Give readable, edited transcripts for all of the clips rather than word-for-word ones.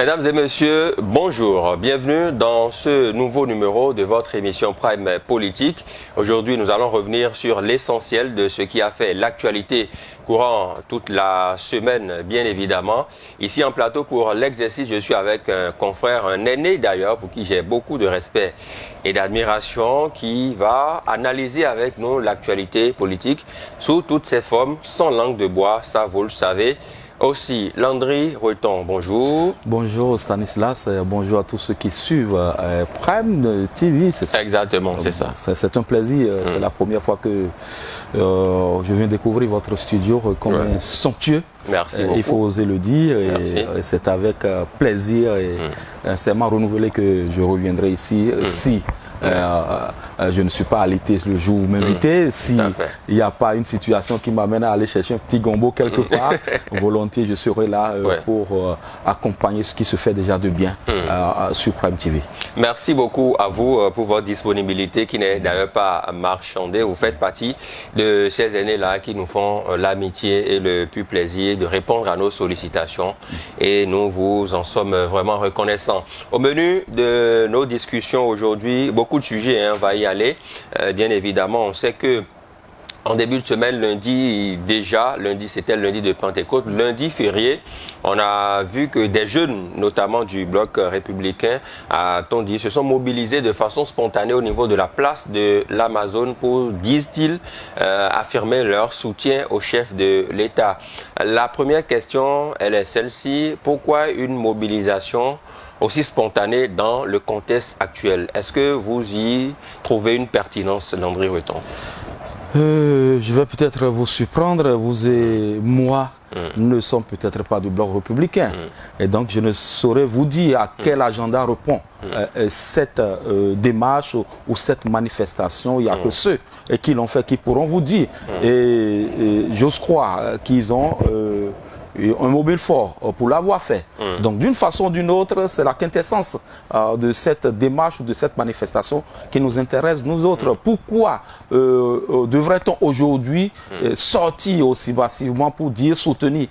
Mesdames et messieurs, bonjour. Bienvenue dans ce nouveau numéro de votre émission Prime Politique. Aujourd'hui, nous allons revenir sur l'essentiel de ce qui a fait l'actualité courant toute la semaine, bien évidemment. Ici en plateau pour l'exercice, je suis avec un confrère, un aîné d'ailleurs, pour qui j'ai beaucoup de respect et d'admiration, qui va analyser avec nous l'actualité politique sous toutes ses formes, sans langue de bois, ça vous le savez. Aussi, Landry Roeton, bonjour. Bonjour Stanislas, bonjour à tous ceux qui suivent Prime TV, c'est ça? Exactement, c'est ça. C'est un plaisir, c'est la première fois que je viens découvrir votre studio comme un somptueux. Merci beaucoup. Il faut oser le dire, et c'est avec plaisir et sincèrement renouvelé que je reviendrai ici si je ne suis pas alité le jour où vous m'invitez. Si il n'y a pas une situation qui m'amène à aller chercher un petit gombo quelque part, volontiers je serai là pour accompagner ce qui se fait déjà de bien sur Prime TV. Merci beaucoup à vous pour votre disponibilité qui n'est d'ailleurs pas marchandée. Vous faites partie de ces aînés-là qui nous font l'amitié et le plus plaisir de répondre à nos sollicitations et nous vous en sommes vraiment reconnaissants. Au menu de nos discussions aujourd'hui, beaucoup de sujets, on va y aller. Bien évidemment, on sait que en début de semaine, lundi c'était le lundi de Pentecôte, lundi férié, on a vu que des jeunes, notamment du bloc républicain, a-t-on dit, se sont mobilisés de façon spontanée au niveau de la place de l'Amazone pour, disent-ils, affirmer leur soutien au chef de l'État. La première question, elle est celle-ci. Pourquoi une mobilisation aussi spontanée dans le contexte actuel? Est-ce que vous y trouvez une pertinence, Landry Roeton? Je vais peut-être vous surprendre, vous et moi ne sommes peut-être pas du bloc républicain. Et donc je ne saurais vous dire à quel agenda répond cette démarche ou cette manifestation. Il n'y a que ceux qui l'ont fait qui pourront vous dire. Et j'ose croire qu'ils ont un mobile fort pour l'avoir fait. Donc d'une façon ou d'une autre, c'est la quintessence de cette démarche, de cette manifestation qui nous intéresse, nous autres. Pourquoi devrait-on aujourd'hui sortir aussi massivement pour dire, soutenir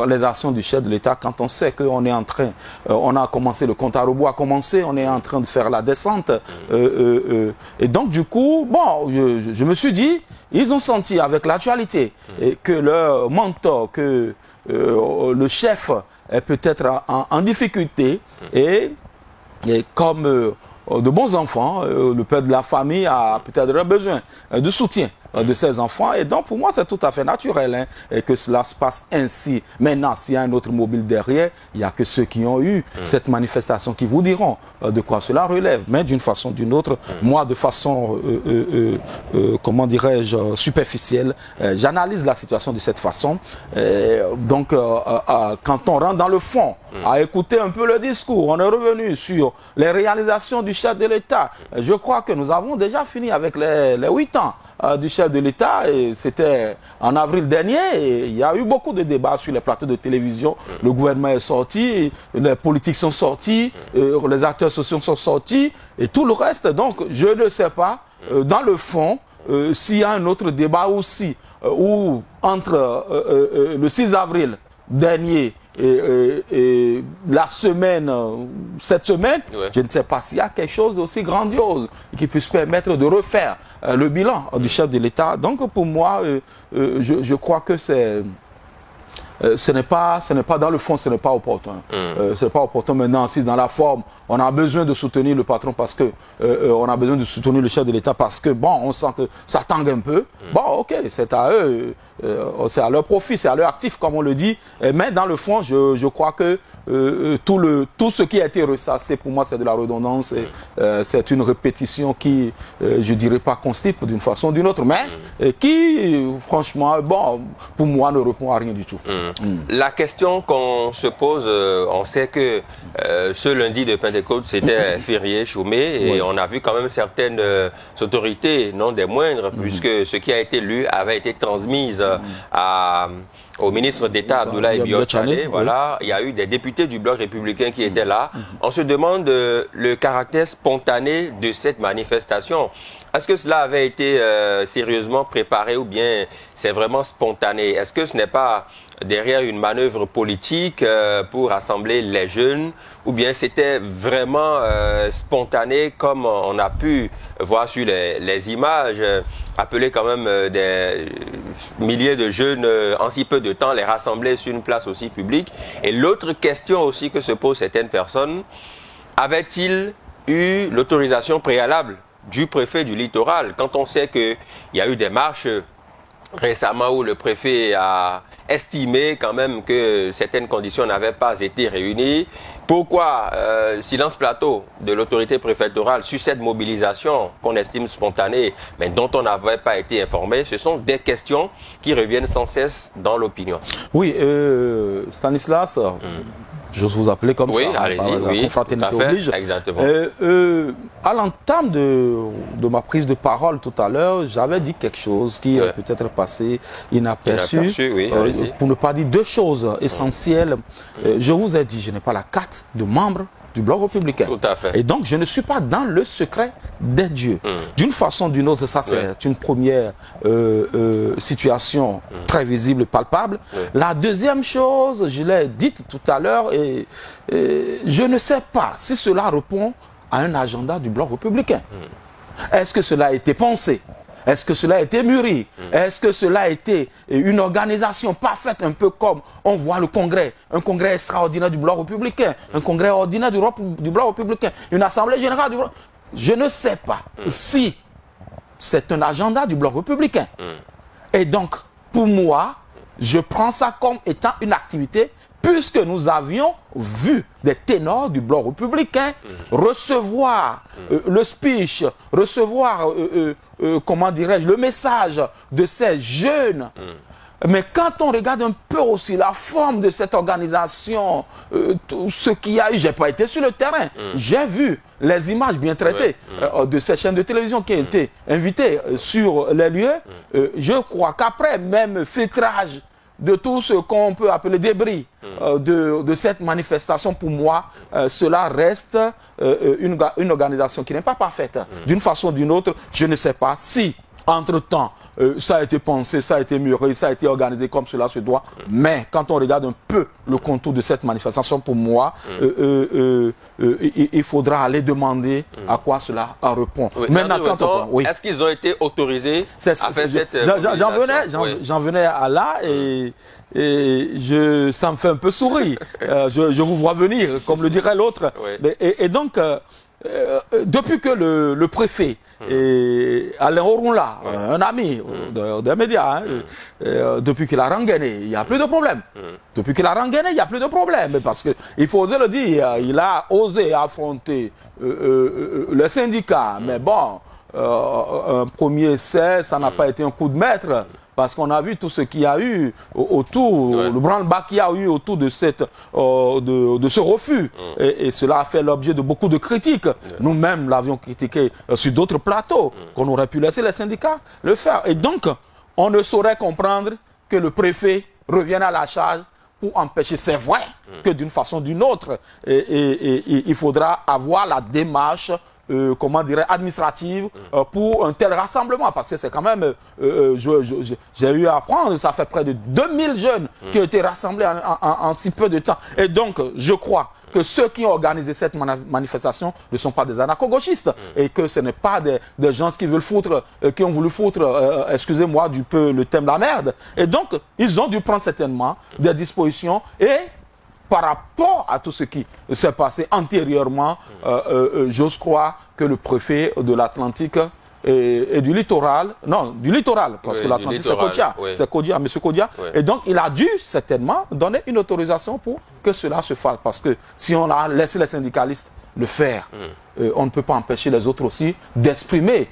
les actions du chef de l'État quand on sait qu'on est en train, on a commencé, le compte à rebours a commencé, on est en train de faire la descente. Et donc du coup, bon, je me suis dit, ils ont senti avec l'actualité que leur mentor, que le chef est peut-être en difficulté et comme de bons enfants, le père de la famille a peut-être besoin de soutien de ses enfants, et donc pour moi c'est tout à fait naturel et que cela se passe ainsi. Maintenant, s'il y a un autre mobile derrière, il n'y a que ceux qui ont eu cette manifestation qui vous diront de quoi cela relève. Mais d'une façon ou d'une autre, moi de façon, comment dirais-je, superficielle, j'analyse la situation de cette façon. Donc quand on rentre dans le fond, à écouter un peu le discours, on est revenu sur les réalisations du chef de l'État. Je crois que nous avons déjà fini avec les 8 ans du chef de l'État, et c'était en avril dernier, et il y a eu beaucoup de débats sur les plateaux de télévision. Le gouvernement est sorti, les politiques sont sortis, les acteurs sociaux sont sortis, et tout le reste. Donc je ne sais pas, dans le fond, s'il y a un autre débat aussi, ou entre le 6 avril dernier et la semaine, cette semaine, je ne sais pas s'il y a quelque chose d'aussi grandiose qui puisse permettre de refaire le bilan du chef de l'État. Donc pour moi, je crois que ce n'est pas dans le fond, ce n'est pas opportun. Ce n'est pas opportun. Maintenant, si dans la forme, on a besoin de soutenir le patron parce que on a besoin de soutenir le chef de l'État parce que bon, on sent que ça tangue un peu. Bon, ok, c'est à eux, c'est à leur profit, c'est à leur actif, comme on le dit. Mais dans le fond, je crois que tout ce qui a été ressassé, pour moi, c'est de la redondance. C'est une répétition qui, je dirais pas constipe d'une façon ou d'une autre, mais qui, franchement, bon, pour moi, ne répond à rien du tout. La question qu'on se pose, on sait que ce lundi de Pentecôte, c'était férié, chômé, et on a vu quand même certaines autorités, non des moindres, puisque ce qui a été lu avait été transmis au ministre d'État Abdoulaye Biotchane. Voilà, il y a eu des députés du bloc républicain qui étaient là. On se demande le caractère spontané de cette manifestation. Est-ce que cela avait été sérieusement préparé ou bien c'est vraiment spontané? Est-ce que ce n'est pas derrière une manœuvre politique pour rassembler les jeunes, ou bien c'était vraiment spontané comme on a pu voir sur les images, appeler quand même des milliers de jeunes en si peu de temps, les rassembler sur une place aussi publique. Et l'autre question aussi que se posent certaines personnes, avait-il eu l'autorisation préalable du préfet du littoral, quand on sait qu'il y a eu des marches récemment où le préfet a estimé quand même que certaines conditions n'avaient pas été réunies. Pourquoi silence plateau de l'autorité préfectorale sur cette mobilisation qu'on estime spontanée, mais dont on n'avait pas été informé? Ce sont des questions qui reviennent sans cesse dans l'opinion. Oui, Stanislas, j'ose vous appeler comme oui, ça, oui, confraternité oblige. Exactement. À l'entame de ma prise de parole tout à l'heure, j'avais dit quelque chose qui est peut-être passé inaperçu, oui, pour ne pas dire deux choses essentielles. Je vous ai dit, je n'ai pas la carte de membre du Bloc républicain. Tout à fait. Et donc, je ne suis pas dans le secret des dieux. D'une façon ou d'une autre, ça c'est une première situation très visible et palpable. La deuxième chose, je l'ai dite tout à l'heure, et je ne sais pas si cela répond à un agenda du Bloc républicain. Est-ce que cela a été pensé? Est-ce que cela a été mûri? Est-ce que cela a été une organisation parfaite, un peu comme on voit le congrès, un congrès extraordinaire du Bloc républicain, un congrès ordinaire du Bloc républicain, une assemblée générale du Bloc? Je ne sais pas si c'est un agenda du Bloc républicain. Et donc, pour moi, je prends ça comme étant une activité, puisque nous avions vu des ténors du Bloc républicain recevoir le speech, recevoir, comment dirais-je, le message de ces jeunes. Mais quand on regarde un peu aussi la forme de cette organisation, tout ce qu'il y a eu, j'ai pas été sur le terrain, j'ai vu les images bien traitées de ces chaînes de télévision qui ont été invitées sur les lieux. Je crois qu'après même filtrage de tout ce qu'on peut appeler débris de cette manifestation, pour moi, cela reste une organisation qui n'est pas parfaite. D'une façon ou d'une autre, je ne sais pas si, entre-temps, ça a été pensé, ça a été mûri, ça a été organisé comme cela se doit. Mais quand on regarde un peu le contour de cette manifestation, pour moi, il faudra aller demander à quoi cela répond. Oui, maintenant, est-ce qu'ils ont été autorisés à faire cette J'en venais à là, et ça me fait un peu sourire. Je vous vois venir, comme le dirait l'autre. Et donc, depuis que le préfet Alain Orunla, un ami des médias, depuis qu'il a rengainé, il n'y a plus de problème. Depuis qu'il a rengainé, il n'y a plus de problème. Parce qu'il faut oser le dire, il a osé affronter les syndicats. Mais bon, un premier essai, ça n'a pas été un coup de maître. Parce qu'on a vu tout ce qu'il y a eu autour, le branle-bas qu'il y a eu autour de ce refus. Et cela a fait l'objet de beaucoup de critiques. Nous-mêmes l'avions critiqué sur d'autres plateaux, qu'on aurait pu laisser les syndicats le faire. Et donc, on ne saurait comprendre que le préfet revienne à la charge pour empêcher. C'est vrai que d'une façon ou d'une autre, il faudra avoir la démarche comment dirais, administrative pour un tel rassemblement, parce que c'est quand même, j'ai eu à apprendre, ça fait près de 2000 jeunes qui ont été rassemblés en si peu de temps. Et donc, je crois que ceux qui ont organisé cette manifestation ne sont pas des anarcho-gauchistes, et que ce n'est pas des gens qui veulent foutre, qui ont voulu foutre, excusez-moi du peu le thème de la merde. Et donc, ils ont dû prendre certainement des dispositions, et par rapport à tout ce qui s'est passé antérieurement, j'ose croire que le préfet de l'Atlantique et du littoral, parce que l'Atlantique c'est Kodia, c'est Kodia, M. Kodia, et donc il a dû certainement donner une autorisation pour que cela se fasse, parce que si on a laissé les syndicalistes le faire, on ne peut pas empêcher les autres aussi d'exprimer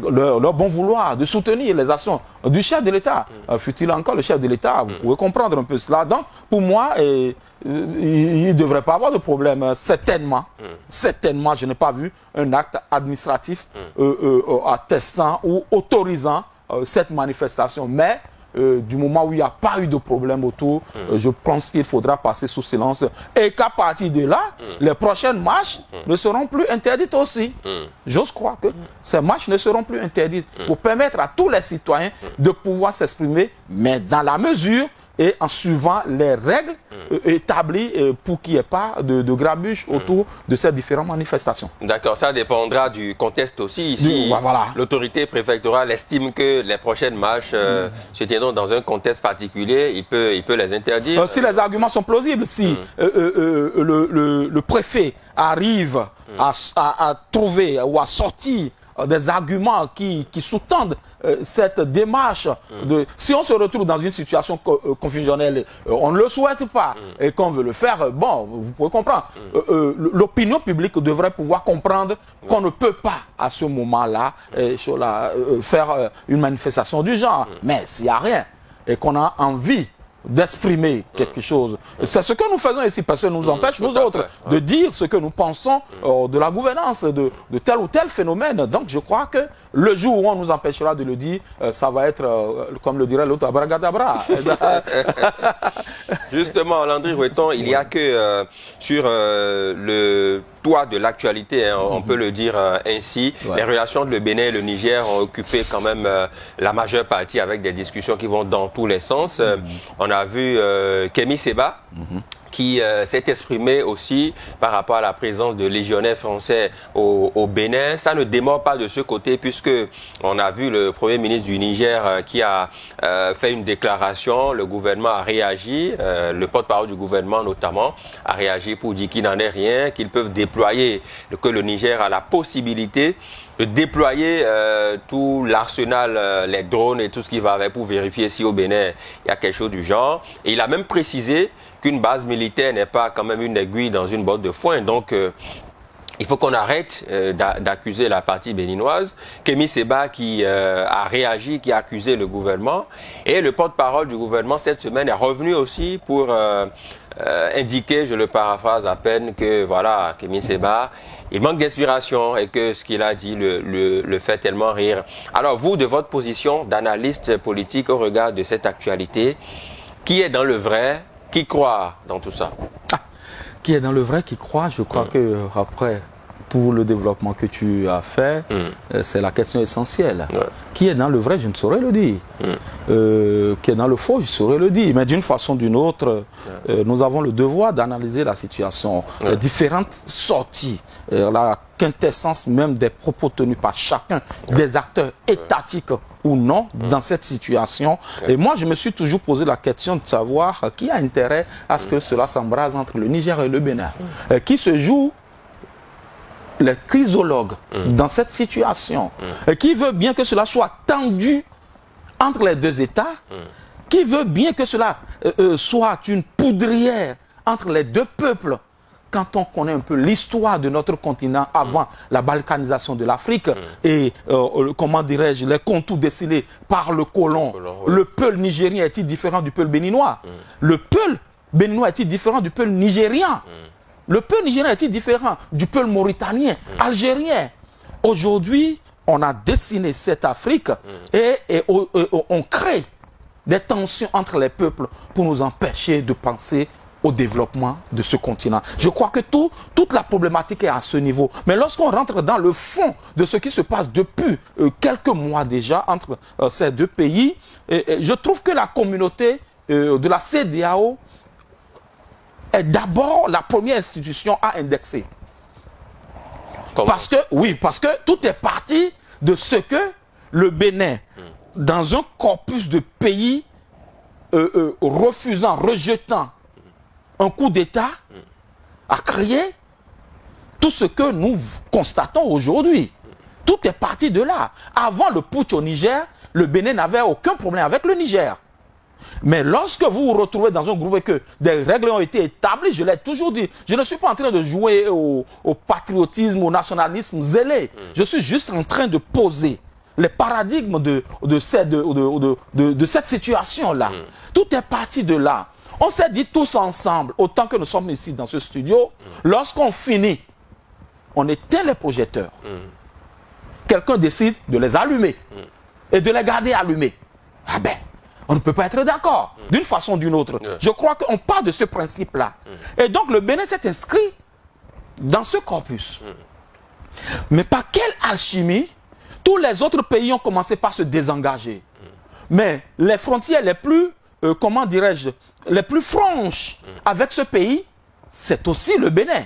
leur bon vouloir, de soutenir les actions du chef de l'État. Fut-il encore le chef de l'État, vous pouvez comprendre un peu cela. Donc, pour moi, il ne devrait pas avoir de problème. Certainement, je n'ai pas vu un acte administratif attestant ou autorisant cette manifestation. Mais du moment où il n'y a pas eu de problème autour, je pense qu'il faudra passer sous silence. Et qu'à partir de là, les prochaines marches ne seront plus interdites aussi. J'ose croire que ces marches ne seront plus interdites pour permettre à tous les citoyens de pouvoir s'exprimer, mais dans la mesure et en suivant les règles établies pour qu'il n'y ait pas de grabuge autour de ces différentes manifestations. D'accord, ça dépendra du contexte aussi. Si voilà. l'autorité préfectorale estime que les prochaines marches se tiendront dans un contexte particulier, il peut les interdire. Si les arguments sont plausibles, si le préfet arrive à trouver ou à sortir des arguments qui sous-tendent cette démarche. Si on se retrouve dans une situation confusionnelle, on ne le souhaite pas, et qu'on veut le faire, bon, vous pouvez comprendre. L'opinion publique devrait pouvoir comprendre qu'on ne peut pas, à ce moment-là, faire une manifestation du genre. Mais s'il n'y a rien, et qu'on a envie d'exprimer quelque chose. C'est ce que nous faisons ici, parce que nous empêche, nous autres, de dire ce que nous pensons de la gouvernance de tel ou tel phénomène. Donc je crois que le jour où on nous empêchera de le dire, ça va être, comme le dirait l'autre, abracadabra. Justement, Landry Roueton, il n'y a que sur le toit de l'actualité, hein, on peut le dire ainsi. Les relations de le Bénin et le Niger ont occupé quand même la majeure partie, avec des discussions qui vont dans tous les sens. On a vu Kémy Séba qui s'est exprimé aussi par rapport à la présence de légionnaires français au Bénin. Ça ne démord pas de ce côté, puisque on a vu le Premier ministre du Niger qui a fait une déclaration. Le gouvernement a réagi, le porte-parole du gouvernement notamment a réagi pour dire qu'il n'en est rien, qu'ils peuvent déployer, que le Niger a la possibilité de déployer tout l'arsenal, les drones et tout ce qui va avec, pour vérifier si au Bénin il y a quelque chose du genre. Et il a même précisé qu'une base militaire n'est pas quand même une aiguille dans une botte de foin. Donc il faut qu'on arrête d'accuser la partie béninoise. Kémy Séba qui a réagi, qui a accusé le gouvernement. Et le porte-parole du gouvernement cette semaine est revenu aussi pour indiquer, je le paraphrase à peine, que voilà, Kémy Séba, il manque d'inspiration et que ce qu'il a dit le fait tellement rire. Alors vous, de votre position d'analyste politique au regard de cette actualité, qui est dans le vrai, qui croit dans tout ça? Qui est dans le vrai, qui croit, je crois que après, pour le développement que tu as fait, c'est la question essentielle. Qui est dans le vrai, je ne saurais le dire. Qui est dans le faux, je saurais le dire. Mais d'une façon ou d'une autre, nous avons le devoir d'analyser la situation. Les différentes sorties, la quintessence même des propos tenus par chacun des acteurs étatiques ou non dans cette situation. Et moi, je me suis toujours posé la question de savoir qui a intérêt à ce que cela s'embrase entre le Niger et le Bénin. Qui se joue les chrysologues dans cette situation, qui veut bien que cela soit tendu entre les deux États, qui veut bien que cela soit une poudrière entre les deux peuples. Quand on connaît un peu l'histoire de notre continent avant la balkanisation de l'Afrique et, comment dirais-je, les contours dessinés par le colon, le peuple nigérien est-il différent du peuple béninois? Le peuple béninois est-il différent du peuple nigérien? Le peuple nigérien est-il différent du peuple mauritanien, algérien? Aujourd'hui, on a dessiné cette Afrique et on crée des tensions entre les peuples pour nous empêcher de penser au développement de ce continent. Je crois que toute la problématique est à ce niveau. Mais lorsqu'on rentre dans le fond de ce qui se passe depuis quelques mois déjà entre ces deux pays, je trouve que la communauté de la CEDEAO est d'abord la première institution à indexer. Parce que tout est parti de ce que le Bénin, dans un corpus de pays rejetant un coup d'État, a créé tout ce que nous constatons aujourd'hui. Tout est parti de là. Avant le putsch au Niger, le Bénin n'avait aucun problème avec le Niger. Mais lorsque vous vous retrouvez dans un groupe et que des règles ont été établies, je l'ai toujours dit, je ne suis pas en train de jouer au patriotisme, au nationalisme zélé. Je suis juste en train de poser les paradigmes de cette situation-là. Tout est parti de là. On s'est dit tous ensemble, autant que nous sommes ici dans ce studio, lorsqu'on finit, on éteint les projecteurs. Quelqu'un décide de les allumer et de les garder allumés. Ah ben, on ne peut pas être d'accord d'une façon ou d'une autre. Je crois qu'on part de ce principe-là. Et donc le Bénin s'est inscrit dans ce corpus. Mais par quelle alchimie, tous les autres pays ont commencé par se désengager. Mais les frontières les plus comment dirais-je, les plus franches avec ce pays, c'est aussi le Bénin.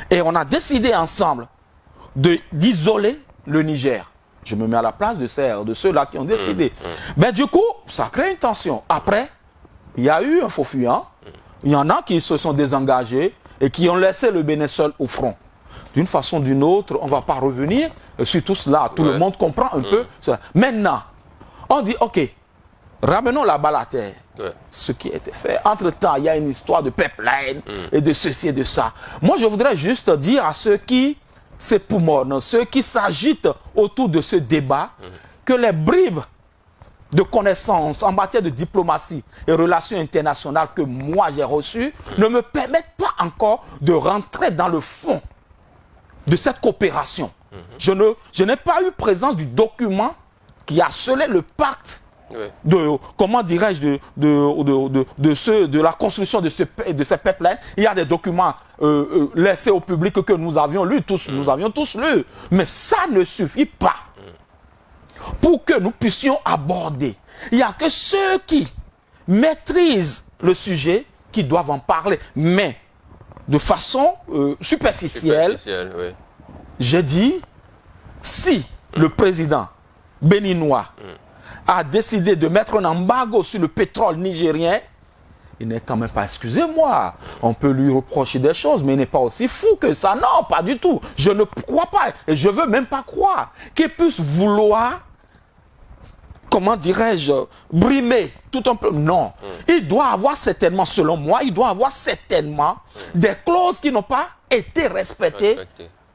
Et on a décidé ensemble d'isoler le Niger. Je me mets à la place de ceux-là qui ont décidé. Mais du coup, ça crée une tension. Après, il y a eu un faux fuyant. Il y en a qui se sont désengagés et qui ont laissé le Bénin seul au front. D'une façon ou d'une autre, on ne va pas revenir sur tout cela. Tout le monde comprend un peu cela. Maintenant, on dit, ok, ramenons la balle à terre. Ce qui a été fait. Entre-temps, il y a une histoire de pipeline et de ceci et de ça. Moi, je voudrais juste dire à ceux qui s'époumonnent, ceux qui s'agitent autour de ce débat, que les bribes de connaissances en matière de diplomatie et relations internationales que moi j'ai reçues ne me permettent pas encore de rentrer dans le fond de cette coopération. Je n'ai pas eu présence du document qui a scellé le pacte de, comment dirais-je, de la construction de ces pipelines. Il y a des documents laissés au public que nous avions lus, nous avions tous lus. Mais ça ne suffit pas pour que nous puissions aborder. Il n'y a que ceux qui maîtrisent le sujet qui doivent en parler. Mais de façon superficielle, j'ai dit, si le président béninois a décidé de mettre un embargo sur le pétrole nigérien, il n'est quand même pas, excusez-moi, on peut lui reprocher des choses, mais il n'est pas aussi fou que ça. Non, pas du tout. Je ne crois pas, et je ne veux même pas croire qu'il puisse vouloir, comment dirais-je, brimer tout un peu. Non. Il doit avoir certainement, selon moi, il doit avoir certainement des clauses qui n'ont pas été respectées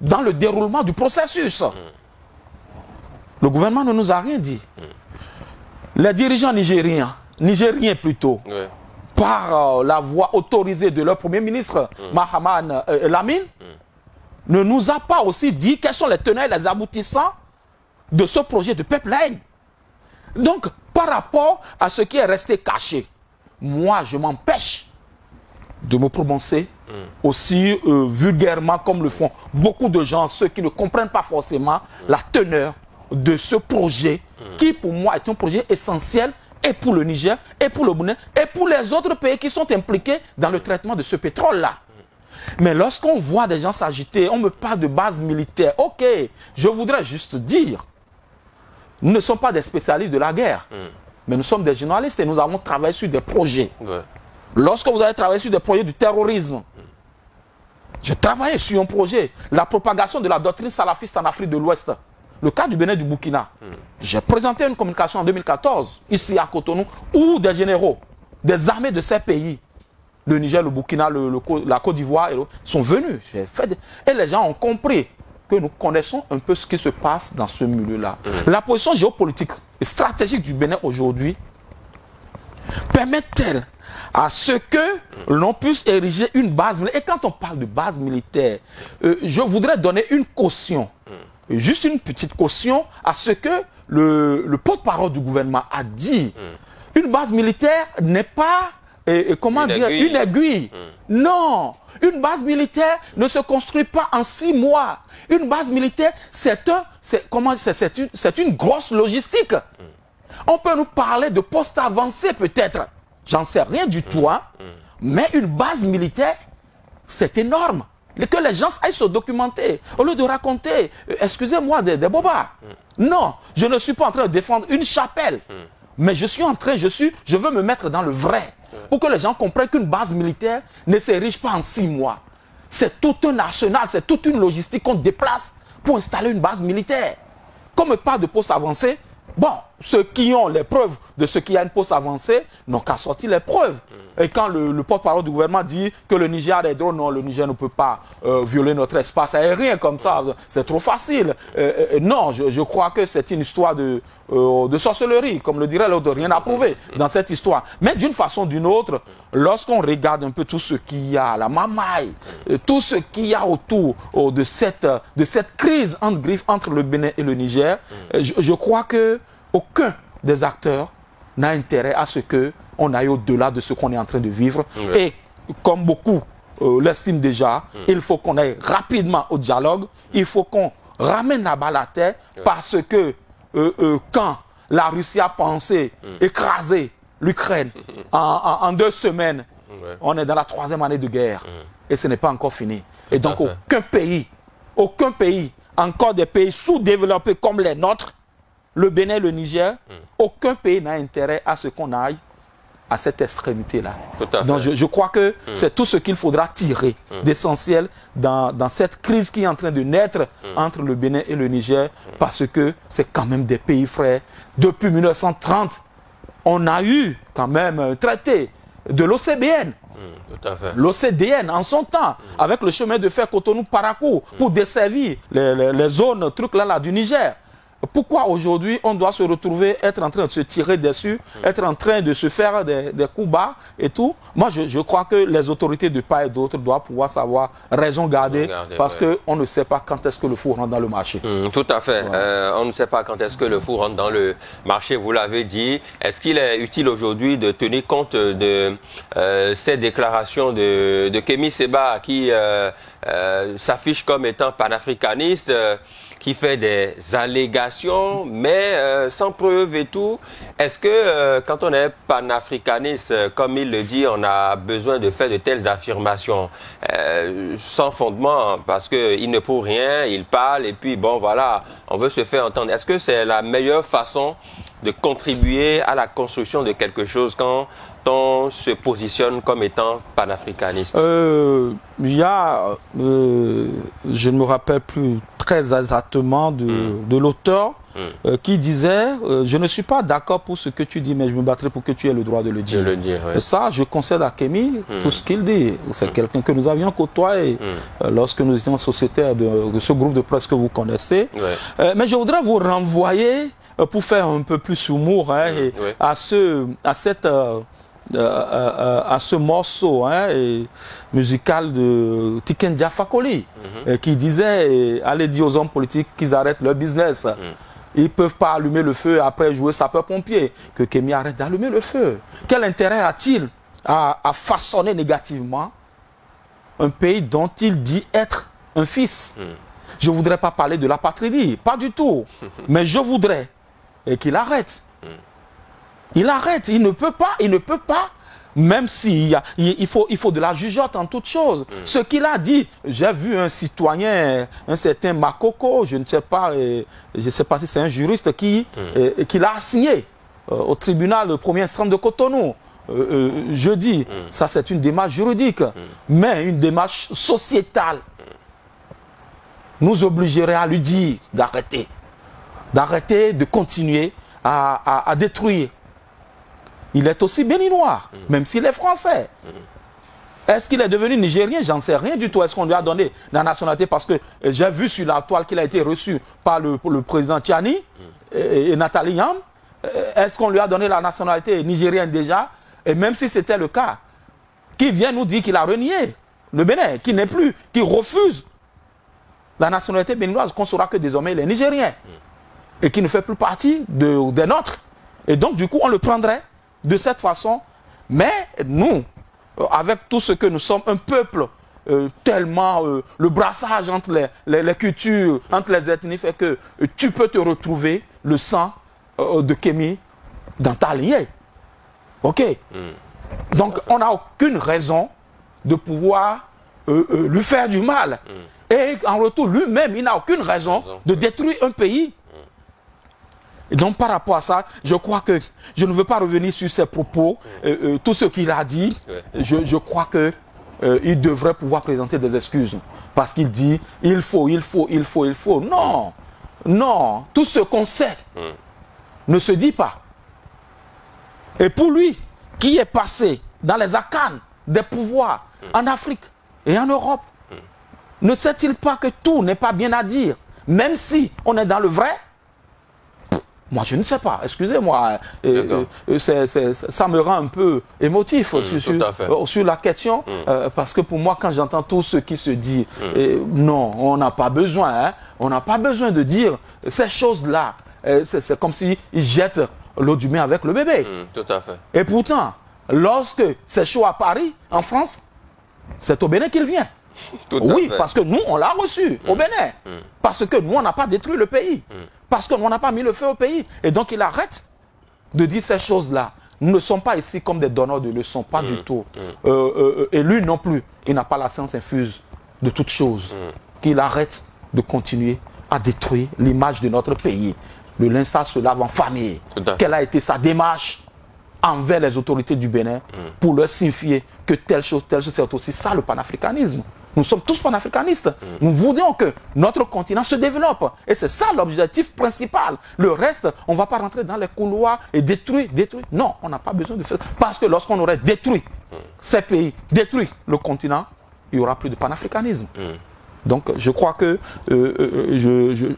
dans le déroulement du processus. Le gouvernement ne nous a rien dit. Les dirigeants nigériens plutôt, par la voix autorisée de leur premier ministre, Mahaman Lamine, ne nous a pas aussi dit quels sont les tenants et les aboutissants de ce projet de pipeline. Donc, par rapport à ce qui est resté caché, moi, je m'empêche de me prononcer aussi vulgairement comme le font beaucoup de gens, ceux qui ne comprennent pas forcément la teneur de ce projet qui, pour moi, est un projet essentiel et pour le Niger, et pour le Bénin, et pour les autres pays qui sont impliqués dans le traitement de ce pétrole-là. Mais lorsqu'on voit des gens s'agiter, on me parle de base militaire. Ok, je voudrais juste dire, nous ne sommes pas des spécialistes de la guerre, mais nous sommes des journalistes et nous avons travaillé sur des projets. Lorsque vous avez travaillé sur des projets du terrorisme, j'ai travaillé sur un projet, la propagation de la doctrine salafiste en Afrique de l'Ouest. Le cas du Bénin et du Burkina. J'ai présenté une communication en 2014, ici à Cotonou, où des généraux, des armées de ces pays, le Niger, le Burkina, la Côte d'Ivoire, sont venus. Et les gens ont compris que nous connaissons un peu ce qui se passe dans ce milieu-là. La position géopolitique et stratégique du Bénin aujourd'hui permet-elle à ce que l'on puisse ériger une base militaire. Et quand on parle de base militaire, je voudrais donner une caution. Juste une petite caution à ce que le porte-parole du gouvernement a dit. Une base militaire n'est pas, comment dire, une aiguille. Non, une base militaire ne se construit pas en 6 mois. Une base militaire, c'est une grosse logistique. On peut nous parler de postes avancés peut-être. J'en sais rien du tout. Hein. Mais une base militaire, c'est énorme. Que les gens aillent se documenter, au lieu de raconter, excusez-moi, des bobas. Non, je ne suis pas en train de défendre une chapelle, mais je veux me mettre dans le vrai, pour que les gens comprennent qu'une base militaire ne s'érige pas en 6 mois. C'est tout un arsenal, c'est toute une logistique qu'on déplace pour installer une base militaire. Comme on parle de postes avancés, bon, ceux qui ont les preuves de ce qu'il y a une poste avancée n'ont qu'à sortir les preuves. Et quand le porte-parole du gouvernement dit que le Niger a des drones, non, le Niger ne peut pas violer notre espace aérien comme ça, c'est trop facile. Non, je crois que c'est une histoire de sorcellerie, comme le dirait l'autre, rien à prouver dans cette histoire. Mais d'une façon ou d'une autre, lorsqu'on regarde un peu tout ce qu'il y a, la mamaille, tout ce qu'il y a autour de cette crise entre le Bénin et le Niger, je crois que aucun des acteurs n'a intérêt à ce qu'on aille au-delà de ce qu'on est en train de vivre. Et comme beaucoup l'estiment déjà, il faut qu'on aille rapidement au dialogue, il faut qu'on ramène la balle à terre, parce que quand la Russie a pensé écraser l'Ukraine en 2 semaines. Ouais. On est dans la 3e année de guerre et ce n'est pas encore fini. Et donc aucun pays, encore des pays sous-développés comme les nôtres, le Bénin, le Niger, aucun pays n'a intérêt à ce qu'on aille à cette extrémité-là. Donc je crois que c'est tout ce qu'il faudra tirer d'essentiel dans cette crise qui est en train de naître entre le Bénin et le Niger, parce que c'est quand même des pays frères. Depuis 1930, on a eu quand même un traité de l'OCBN. L'OCDN en son temps, avec le chemin de fer Cotonou-Parakou, pour desservir les zones trucs là du Niger. Pourquoi aujourd'hui on doit se retrouver, être en train de se tirer dessus, être en train de se faire des coups bas et tout? Moi je crois que les autorités de part et d'autre doivent pouvoir savoir raison garder, parce qu'on ne sait pas quand est-ce que le four rentre dans le marché. Tout à fait. On ne sait pas quand est-ce que le four rentre dans le marché, vous l'avez dit. Est-ce qu'il est utile aujourd'hui de tenir compte de ces déclarations de Kémy Séba qui s'affiche comme étant panafricaniste, qui fait des allégations, mais sans preuve et tout? Est-ce que quand on est panafricaniste, comme il le dit, on a besoin de faire de telles affirmations sans fondement, parce qu'il ne prouve rien, il parle, et puis bon voilà, on veut se faire entendre? Est-ce que c'est la meilleure façon de contribuer à la construction de quelque chose quand on se positionne comme étant panafricaniste? Il y a, je ne me rappelle plus très exactement de l'auteur qui disait je ne suis pas d'accord pour ce que tu dis, mais je me battrai pour que tu aies le droit de le dire. Et ça, je concède à Kémy tout ce qu'il dit. C'est quelqu'un que nous avions côtoyé lorsque nous étions sociétaires de ce groupe de presse que vous connaissez. Mais je voudrais vous renvoyer, pour faire un peu plus humour, à ce morceau musical de Tiken Jah Fakoly, qui disait allez dire aux hommes politiques qu'ils arrêtent leur business. Ils ne peuvent pas allumer le feu et après jouer sapeur-pompier. Que Kémy arrête d'allumer le feu. Quel intérêt a-t-il à façonner négativement un pays dont il dit être un fils? Je ne voudrais pas parler de l'apatridie, pas du tout. Mais je voudrais qu'il arrête. Il arrête, il ne peut pas, même s'il faut de la jugeote en toute chose. Ce qu'il a dit, j'ai vu un citoyen, un certain Makoko, je ne sais pas si c'est un juriste qui l'a assigné au tribunal de première instance de Cotonou. Je dis, ça c'est une démarche juridique, mais une démarche sociétale nous obligerait à lui dire d'arrêter, de continuer à détruire. Il est aussi béninois, même s'il est français. Est-ce qu'il est devenu nigérien? J'en sais rien du tout. Est-ce qu'on lui a donné la nationalité? Parce que j'ai vu sur la toile qu'il a été reçu par le président Tiani et Nathalie Yam. Est-ce qu'on lui a donné la nationalité nigérienne déjà? Et même si c'était le cas, qui vient nous dire qu'il a renié le Bénin, qui refuse la nationalité béninoise, qu'on saura que désormais il est nigérien et qui ne fait plus partie des nôtres. Et donc du coup on le prendrait de cette façon. Mais nous, avec tout ce que nous sommes, un peuple tellement le brassage entre les cultures, entre les ethnies fait que tu peux te retrouver le sang de Kémy dans ta lignée. Ok. Donc on n'a aucune raison de pouvoir lui faire du mal. Et en retour, lui-même, il n'a aucune raison de détruire un pays. Et donc par rapport à ça, je crois que je ne veux pas revenir sur ses propos, tout ce qu'il a dit. Je crois que il devrait pouvoir présenter des excuses, parce qu'il dit il faut. Non, non, tout ce qu'on sait ne se dit pas. Et pour lui, qui est passé dans les arcanes des pouvoirs en Afrique et en Europe, ne sait-il pas que tout n'est pas bien à dire, même si on est dans le vrai? Moi, je ne sais pas, excusez-moi, ça me rend un peu émotif sur la question, parce que pour moi, quand j'entends tout ce qui se dit, non, on n'a pas besoin, on n'a pas besoin de dire ces choses-là. C'est comme s'ils jettent l'eau du bain avec le bébé. Tout à fait. Et pourtant, lorsque c'est chaud à Paris, en France, c'est au Bénin qu'il vient. Oui, parce que nous, on l'a reçu au Bénin. Parce que nous, on n'a pas détruit le pays. Parce que nous, on n'a pas mis le feu au pays. Et donc, il arrête de dire ces choses-là. nous ne sommes pas ici comme des donneurs de leçons, pas du tout. Et lui non plus, il n'a pas la science infuse de toutes choses. Qu'il arrête de continuer à détruire l'image de notre pays. Le linge sale se lave en famille. Quelle a été sa démarche envers les autorités du Bénin pour leur signifier que telle chose, c'est aussi ça le panafricanisme. Nous sommes tous panafricanistes. Nous voudrions que notre continent se développe. Et c'est ça l'objectif principal. Le reste, on ne va pas rentrer dans les couloirs et détruire. Non, on n'a pas besoin de faire ça. Parce que lorsqu'on aurait détruit ces pays, détruit le continent, il n'y aura plus de panafricanisme. Donc je crois que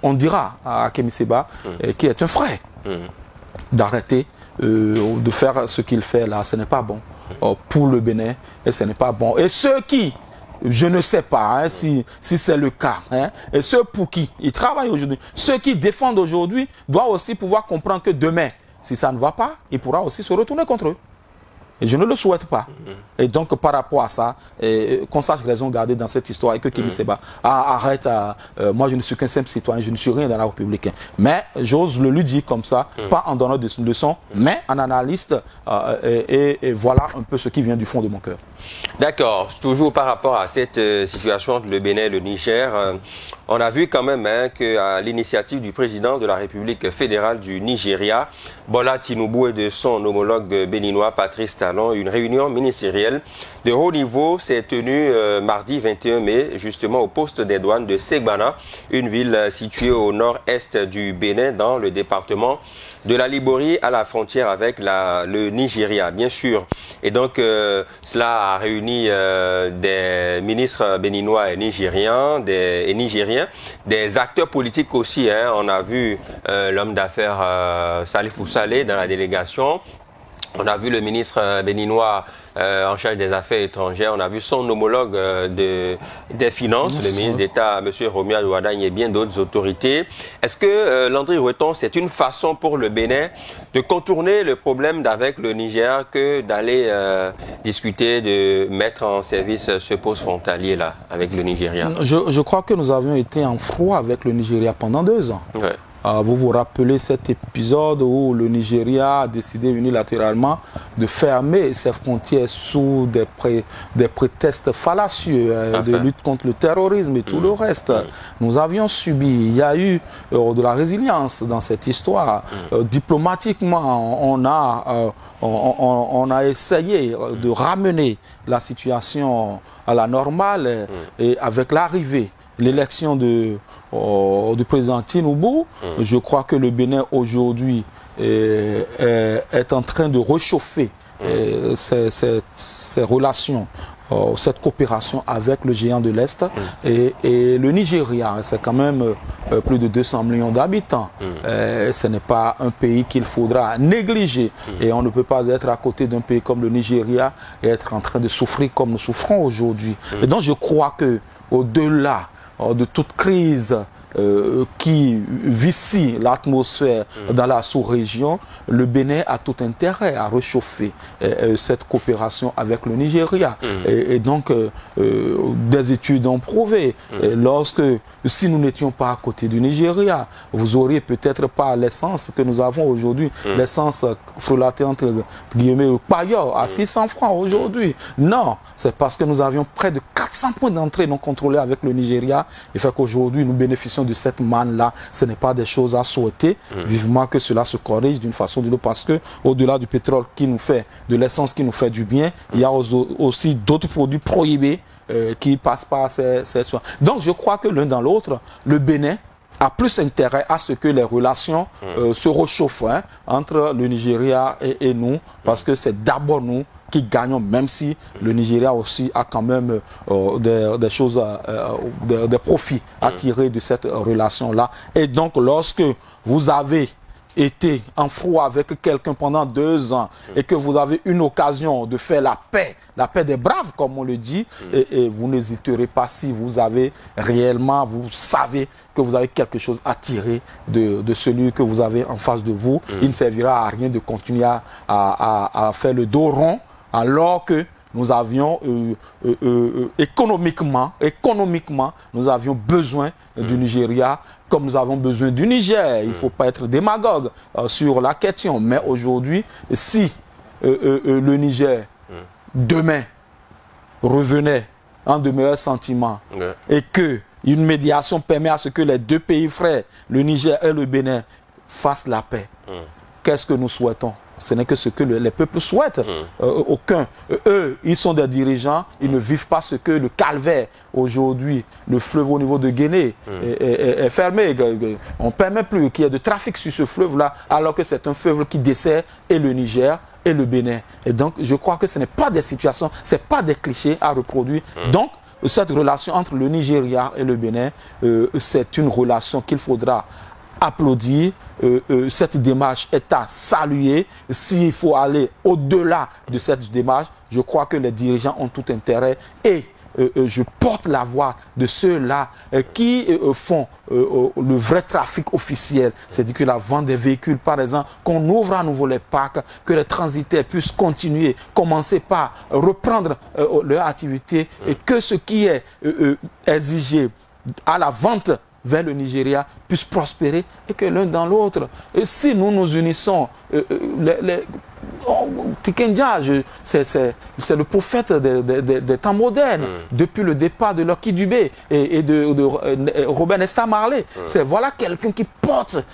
on dira à Kémy Séba, qui est un frère, d'arrêter de faire ce qu'il fait là. Ce n'est pas bon pour le Bénin et ce n'est pas bon. Et ceux qui, je ne sais pas hein, si c'est le cas, hein, et ceux pour qui ils travaillent aujourd'hui, ceux qui défendent aujourd'hui doivent aussi pouvoir comprendre que demain, si ça ne va pas, il pourra aussi se retourner contre eux. Et je ne le souhaite pas. Et donc, par rapport à ça, qu'on sache raison garder dans cette histoire et que Kémy Séba arrête moi, je ne suis qu'un simple citoyen, je ne suis rien dans la République. Mais j'ose le lui dire comme ça, pas en donnant de leçons, mais en analyste. Et voilà un peu ce qui vient du fond de mon cœur. D'accord. Toujours par rapport à cette situation entre le Bénin et le Niger, on a vu quand même hein, qu'à l'initiative du président de la République fédérale du Nigeria, Bola Tinubu et de son homologue béninois Patrice Talon, une réunion ministérielle de haut niveau s'est tenue mardi 21 mai, justement au poste des douanes de Segbana, une ville située au nord-est du Bénin dans le département de la Liborie à la frontière avec le Nigeria, bien sûr. Et donc, cela a réuni des ministres béninois et nigériens, des acteurs politiques aussi. Hein. On a vu l'homme d'affaires Salifou Saleh dans la délégation. On a vu le ministre béninois en charge des affaires étrangères. On a vu son homologue des finances, le ministre d'État, M. Romia Ouadagne et bien d'autres autorités. Est-ce que, Landry Roueton, c'est une façon pour le Bénin de contourner le problème avec le Niger que d'aller discuter, de mettre en service ce poste frontalier-là avec le Nigeria? Je crois que nous avions été en froid avec le Nigeria pendant 2 ans. Ouais. Vous vous rappelez cet épisode où le Nigeria a décidé unilatéralement de fermer ses frontières sous des prétextes fallacieux de lutte contre le terrorisme et tout le reste. Nous avions subi, il y a eu de la résilience dans cette histoire. Diplomatiquement, on a essayé de ramener la situation à la normale et avec l'arrivée, l'élection du président Tinubu, je crois que le Bénin aujourd'hui est en train de réchauffer ses relations, cette coopération avec le géant de l'Est et le Nigeria. C'est quand même plus de 200 millions d'habitants. Ce n'est pas un pays qu'il faudra négliger. Et on ne peut pas être à côté d'un pays comme le Nigeria et être en train de souffrir comme nous souffrons aujourd'hui. Et donc je crois que au-delà de toute crise qui vicie l'atmosphère dans la sous-région, le Bénin a tout intérêt à réchauffer cette coopération avec le Nigeria. Et donc, des études ont prouvé, si nous n'étions pas à côté du Nigeria, vous auriez peut-être pas l'essence que nous avons aujourd'hui, l'essence frelatée entre guillemets au paillot à 600 francs aujourd'hui. Non, c'est parce que nous avions près de 400 points d'entrée non contrôlés avec le Nigeria, et fait qu'aujourd'hui nous bénéficions de cette manne-là. Ce n'est pas des choses à souhaiter. Vivement que cela se corrige d'une façon ou d'une autre, parce que au-delà du pétrole qui nous fait, de l'essence qui nous fait du bien, il y a aussi d'autres produits prohibés qui passent par ces soins. Donc je crois que l'un dans l'autre, le Bénin a plus intérêt à ce que les relations se réchauffent entre le Nigeria et nous, parce que c'est d'abord nous qui gagnons, même si le Nigeria aussi a quand même des choses, des profits à tirer de cette relation-là. Et donc, lorsque vous avez été en froid avec quelqu'un pendant 2 ans et que vous avez une occasion de faire la paix des braves, comme on le dit, et vous n'hésiterez pas, si vous avez réellement, vous savez que vous avez quelque chose à tirer de celui que vous avez en face de vous, il ne servira à rien de continuer à faire le dos rond, alors que nous avions économiquement, nous avions besoin du Nigeria comme nous avons besoin du Niger. Il ne faut pas être démagogue sur la question. Mais aujourd'hui, si le Niger, demain, revenait en de meilleurs sentiments, et que une médiation permet à ce que les deux pays frères, le Niger et le Bénin, fassent la paix, qu'est-ce que nous souhaitons? Ce n'est que ce que les peuples souhaitent. Aucun. Eux, ils sont des dirigeants, ils ne vivent pas ce que le calvaire, aujourd'hui, le fleuve au niveau de Guinée est fermé. On ne permet plus qu'il y ait de trafic sur ce fleuve-là, alors que c'est un fleuve qui dessert et le Niger et le Bénin. Et donc, je crois que ce n'est pas des situations, ce n'est pas des clichés à reproduire. Donc, cette relation entre le Nigeria et le Bénin, c'est une relation qu'il faudra applaudir. Cette démarche est à saluer. S'il faut aller au-delà de cette démarche, je crois que les dirigeants ont tout intérêt, et je porte la voix de ceux-là qui font le vrai trafic officiel, c'est-à-dire que la vente des véhicules, par exemple, qu'on ouvre à nouveau les parcs, que les transitaires puissent continuer, commencer par reprendre leur activité, et que ce qui est exigé à la vente vers le Nigeria puisse prospérer, et que l'un dans l'autre, si nous nous unissons, Tikenja, c'est le prophète des temps modernes, depuis le départ de Lucky Dubé et de Robert Nesta Marley. C'est voilà quelqu'un qui porte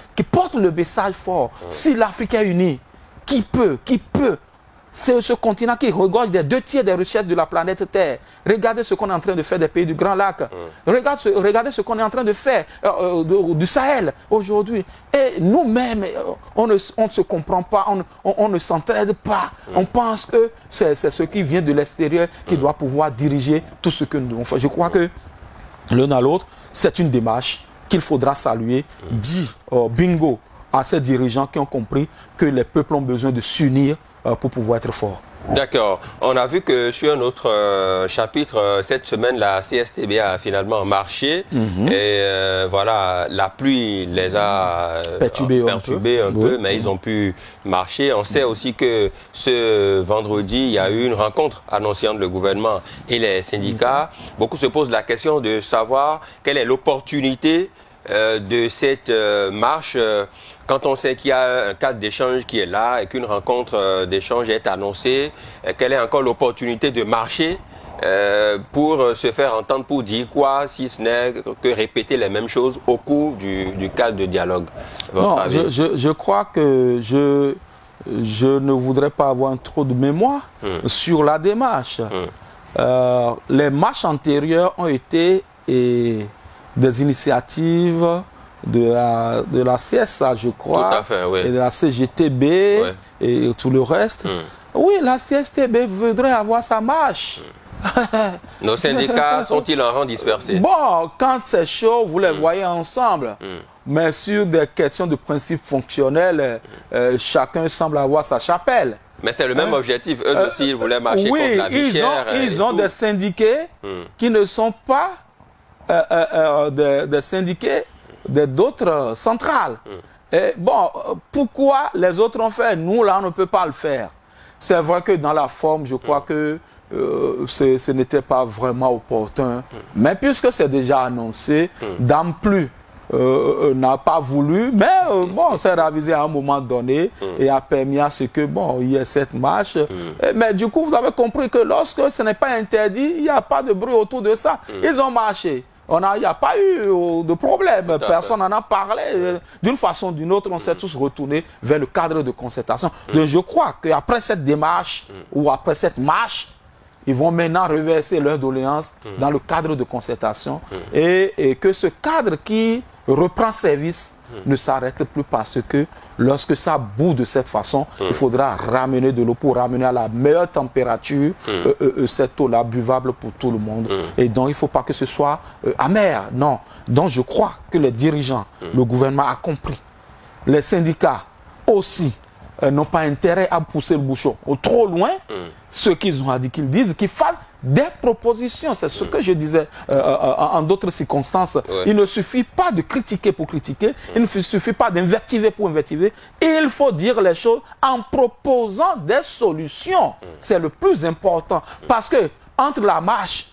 le message fort. Si l'Afrique est unie, qui peut c'est ce continent qui regorge des 2/3 des richesses de la planète Terre. Regardez ce qu'on est en train de faire des pays du Grand Lac. Regardez ce qu'on est en train de faire du Sahel aujourd'hui. Et nous-mêmes, on ne se comprend pas, on ne s'entraide pas. On pense que c'est ce qui vient de l'extérieur qui doit pouvoir diriger tout ce que nous devons faire. Je crois que l'un à l'autre, c'est une démarche qu'il faudra saluer. Dit bingo à ces dirigeants qui ont compris que les peuples ont besoin de s'unir pour pouvoir être forts. D'accord. On a vu que sur un autre chapitre, cette semaine, la CSTB a finalement marché. Et voilà, la pluie les a perturbés un peu, mais ils ont pu marcher. On sait aussi que ce vendredi, il y a eu une rencontre annoncée entre le gouvernement et les syndicats. Beaucoup se posent la question de savoir quelle est l'opportunité de cette marche, quand on sait qu'il y a un cadre d'échange qui est là et qu'une rencontre d'échange est annoncée, quelle est encore l'opportunité de marcher pour se faire entendre, pour dire quoi, si ce n'est que répéter les mêmes choses au cours du cadre de dialogue? Non, je crois que je ne voudrais pas avoir trop de mémoire sur la démarche. Les marches antérieures ont été des initiatives de la CSA, je crois, tout à fait, oui, et de la CGTB, oui, et tout le reste. Oui, la CSTB voudrait avoir sa marche. Nos syndicats sont-ils en rang dispersé? Bon, quand c'est chaud, vous les voyez ensemble. Mais sur des questions de principe fonctionnel, chacun semble avoir sa chapelle. Mais c'est le même objectif. Eux aussi, ils voulaient marcher contre la vie chère. Ils ont des syndiqués qui ne sont pas des syndiqués d'autres centrales. Et bon, pourquoi les autres ont fait? Nous, là, on ne peut pas le faire. C'est vrai que dans la forme, je crois que ce n'était pas vraiment opportun. Mais puisque c'est déjà annoncé, Dame Plus n'a pas voulu, mais bon, c'est ravisé à un moment donné et a permis à ce que, bon, il y ait cette marche. Mais du coup, vous avez compris que lorsque ce n'est pas interdit, il n'y a pas de bruit autour de ça. Ils ont marché. Il n'y a pas eu de problème, personne n'en a parlé. D'une façon ou d'une autre, on s'est tous retournés vers le cadre de concertation. Donc je crois qu'après cette démarche ou après cette marche, ils vont maintenant reverser leurs doléances dans le cadre de concertation et que ce cadre qui reprend service ne s'arrête plus, parce que lorsque ça bout de cette façon, il faudra ramener de l'eau pour ramener à la meilleure température cette eau-là buvable pour tout le monde. Et donc il ne faut pas que ce soit amer, non. Donc je crois que les dirigeants, le gouvernement a compris. Les syndicats aussi n'ont pas intérêt à pousser le bouchon trop loin. Ce qu'ils ont à dire qu'ils disent, qu'ils fassent des propositions. C'est ce que je disais en d'autres circonstances. Il ne suffit pas de critiquer pour critiquer. Il ne suffit pas d'invectiver pour invectiver. Il faut dire les choses en proposant des solutions. C'est le plus important. Parce que entre la marche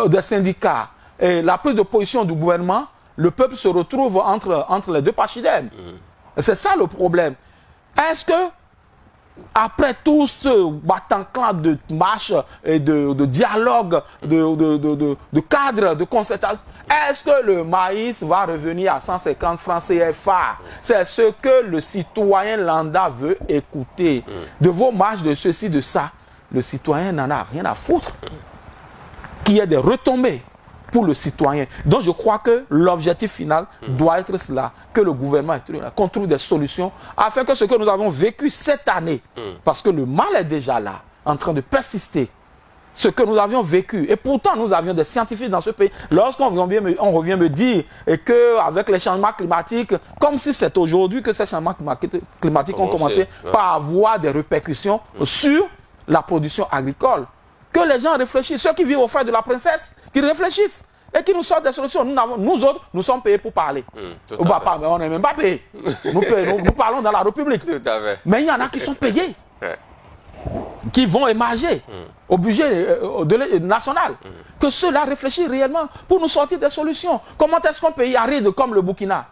des syndicats et la prise de position du gouvernement, le peuple se retrouve entre les deux pachydèmes. C'est ça le problème. Est-ce que après tout ce bataclan de marche et de dialogue, de cadre, de concertation, est-ce que le maïs va revenir à 150 francs CFA? C'est ce que le citoyen lambda veut écouter. De vos marches, de ceci, de ça, le citoyen n'en a rien à foutre. Qu'il y ait des retombées pour le citoyen. Donc je crois que l'objectif final doit être cela, que le gouvernement, qu'on trouve des solutions afin que ce que nous avons vécu cette année, parce que le mal est déjà là, en train de persister, ce que nous avions vécu, et pourtant nous avions des scientifiques dans ce pays, lorsqu'on revient me dire qu'avec les changements climatiques, comme si c'est aujourd'hui que ces changements climatiques ont commencé par avoir des répercussions sur la production agricole. Que les gens réfléchissent, ceux qui vivent aux frais de la princesse, qu'ils réfléchissent et qui nous sortent des solutions. Nous autres, nous sommes payés pour parler. Mais on n'est même pas payés. Nous parlons dans la République. Mais il y en a qui sont payés, qui vont émarger au budget national. Que ceux-là réfléchissent réellement pour nous sortir des solutions. Comment est-ce qu'un pays aride comme le Burkina,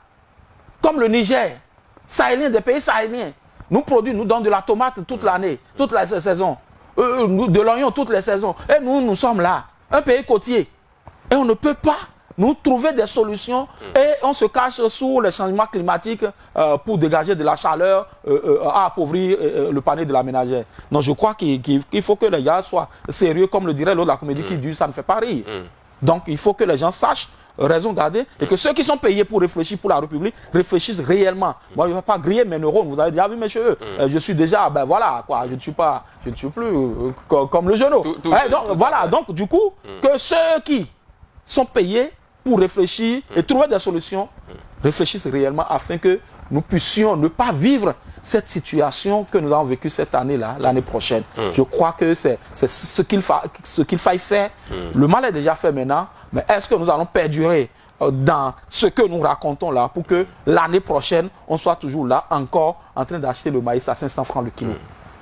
comme le Niger, sahélien, des pays sahéliens, nous donnent de la tomate toute l'année, toute la saison. De l'oignon toutes les saisons. Et nous sommes là, un pays côtier. Et on ne peut pas nous trouver des solutions et on se cache sous les changements climatiques pour dégager de la chaleur, à appauvrir le panier de la ménagère. Donc je crois qu'il faut que les gars soient sérieux, comme le dirait l'autre de la comédie qui dit ça ne fait pas rire. Donc il faut que les gens sachent raison garder et que ceux qui sont payés pour réfléchir pour la République réfléchissent réellement. Moi je ne vais pas griller mes neurones, vous avez déjà vu mes cheveux. Je suis déjà, ben voilà quoi, je ne suis plus comme le genou. Donc du coup, que ceux qui sont payés pour réfléchir et trouver des solutions, réfléchissent réellement afin que nous puissions ne pas vivre cette situation que nous avons vécue cette année-là, l'année prochaine. Je crois que c'est ce qu'il faille faire. Le mal est déjà fait maintenant, mais est-ce que nous allons perdurer dans ce que nous racontons là pour que l'année prochaine, on soit toujours là encore en train d'acheter le maïs à 500 francs le kilo?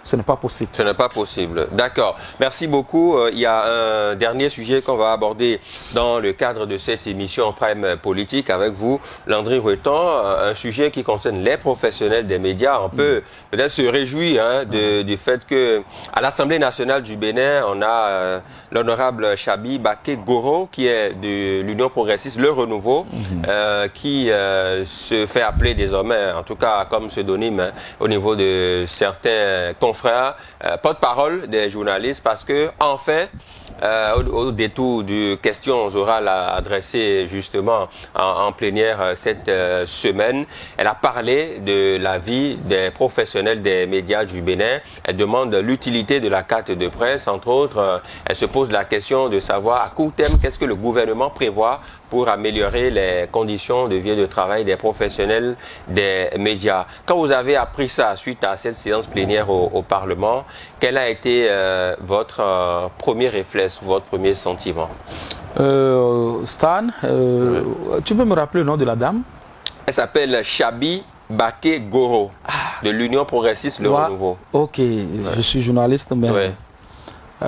Ce n'est pas possible. Ce n'est pas possible. D'accord. Merci beaucoup. Il y a un dernier sujet qu'on va aborder dans le cadre de cette émission Prime Politique avec vous, Landry Rueton. Un sujet qui concerne les professionnels des médias. On peut peut-être se réjouir du fait que à l'Assemblée nationale du Bénin, on a l'honorable Chabi Baké Goro, qui est de l'Union progressiste Le Renouveau, qui se fait appeler désormais, en tout cas comme pseudonyme au niveau de certains confrères, porte-parole des journalistes, parce que enfin, au détour de questions orales adressées justement en plénière cette semaine, elle a parlé de la vie des professionnels des médias du Bénin. Elle demande l'utilité de la carte de presse, entre autres. Elle se pose la question de savoir à court terme qu'est-ce que le gouvernement prévoit pour améliorer les conditions de vie et de travail des professionnels des médias. Quand vous avez appris ça suite à cette séance plénière au Parlement, quel a été votre premier réflexe, votre premier sentiment? Stan, tu peux me rappeler le nom de la dame? Elle s'appelle Chabi Baké Goro, de l'Union progressiste Le Renouveau. Ok, je suis journaliste, mais...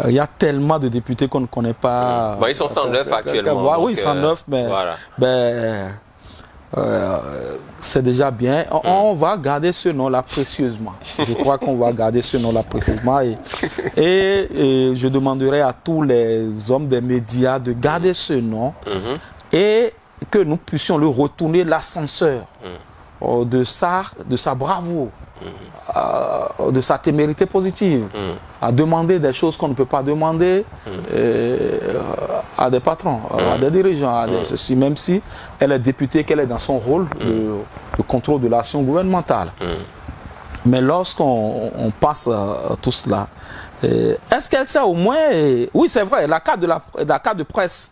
Il y a tellement de députés qu'on ne connaît pas. Ils sont 109 actuellement. Oui, 109, mais voilà. C'est déjà bien. On va garder ce nom-là précieusement. Je crois qu'on va garder ce nom-là précieusement. Et je demanderai à tous les hommes des médias de garder ce nom et que nous puissions le retourner l'ascenseur de sa bravoure. De sa témérité positive, à demander des choses qu'on ne peut pas demander à des patrons, à des dirigeants, à ceci, même si elle est députée, qu'elle est dans son rôle de contrôle de l'action gouvernementale. Mais lorsqu'on passe tout cela, est-ce qu'elle sait au moins... Oui, c'est vrai, la carte de presse,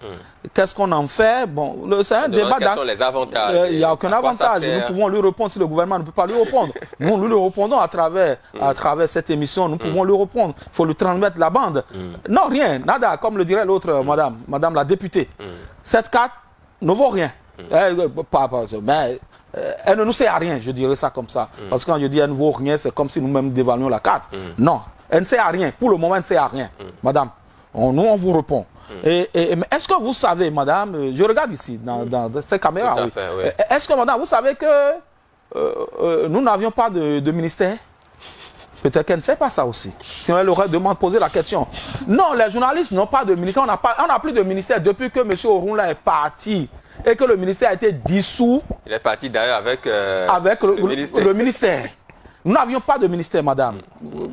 qu'est-ce qu'on en fait? Bon, c'est un débat... Quels sont les avantages? Il n'y a aucun avantage. Nous pouvons lui répondre si le gouvernement ne peut pas lui répondre. Nous lui répondons à travers cette émission. Nous pouvons lui répondre. Il faut lui transmettre la bande. Non, rien, nada, comme le dirait l'autre madame la députée. Cette carte ne vaut rien. Mais elle ne nous sert à rien, je dirais ça comme ça. Parce que quand je dis elle ne vaut rien, c'est comme si nous-mêmes dévaluions la carte. Non. Elle ne sert à rien. Pour le moment, elle ne sert à rien. Madame, nous, on vous répond. Mais est-ce que vous savez, madame, je regarde ici, dans ces caméras, oui. Est-ce que, madame, vous savez que nous n'avions pas de ministère? Peut-être qu'elle ne sait pas ça aussi. Sinon, elle aurait posé la question. Non, les journalistes n'ont pas de ministère. On n'a plus de ministère depuis que M. Orunla est parti et que le ministère a été dissous. Il est parti d'ailleurs avec le ministère. Nous n'avions pas de ministère, madame.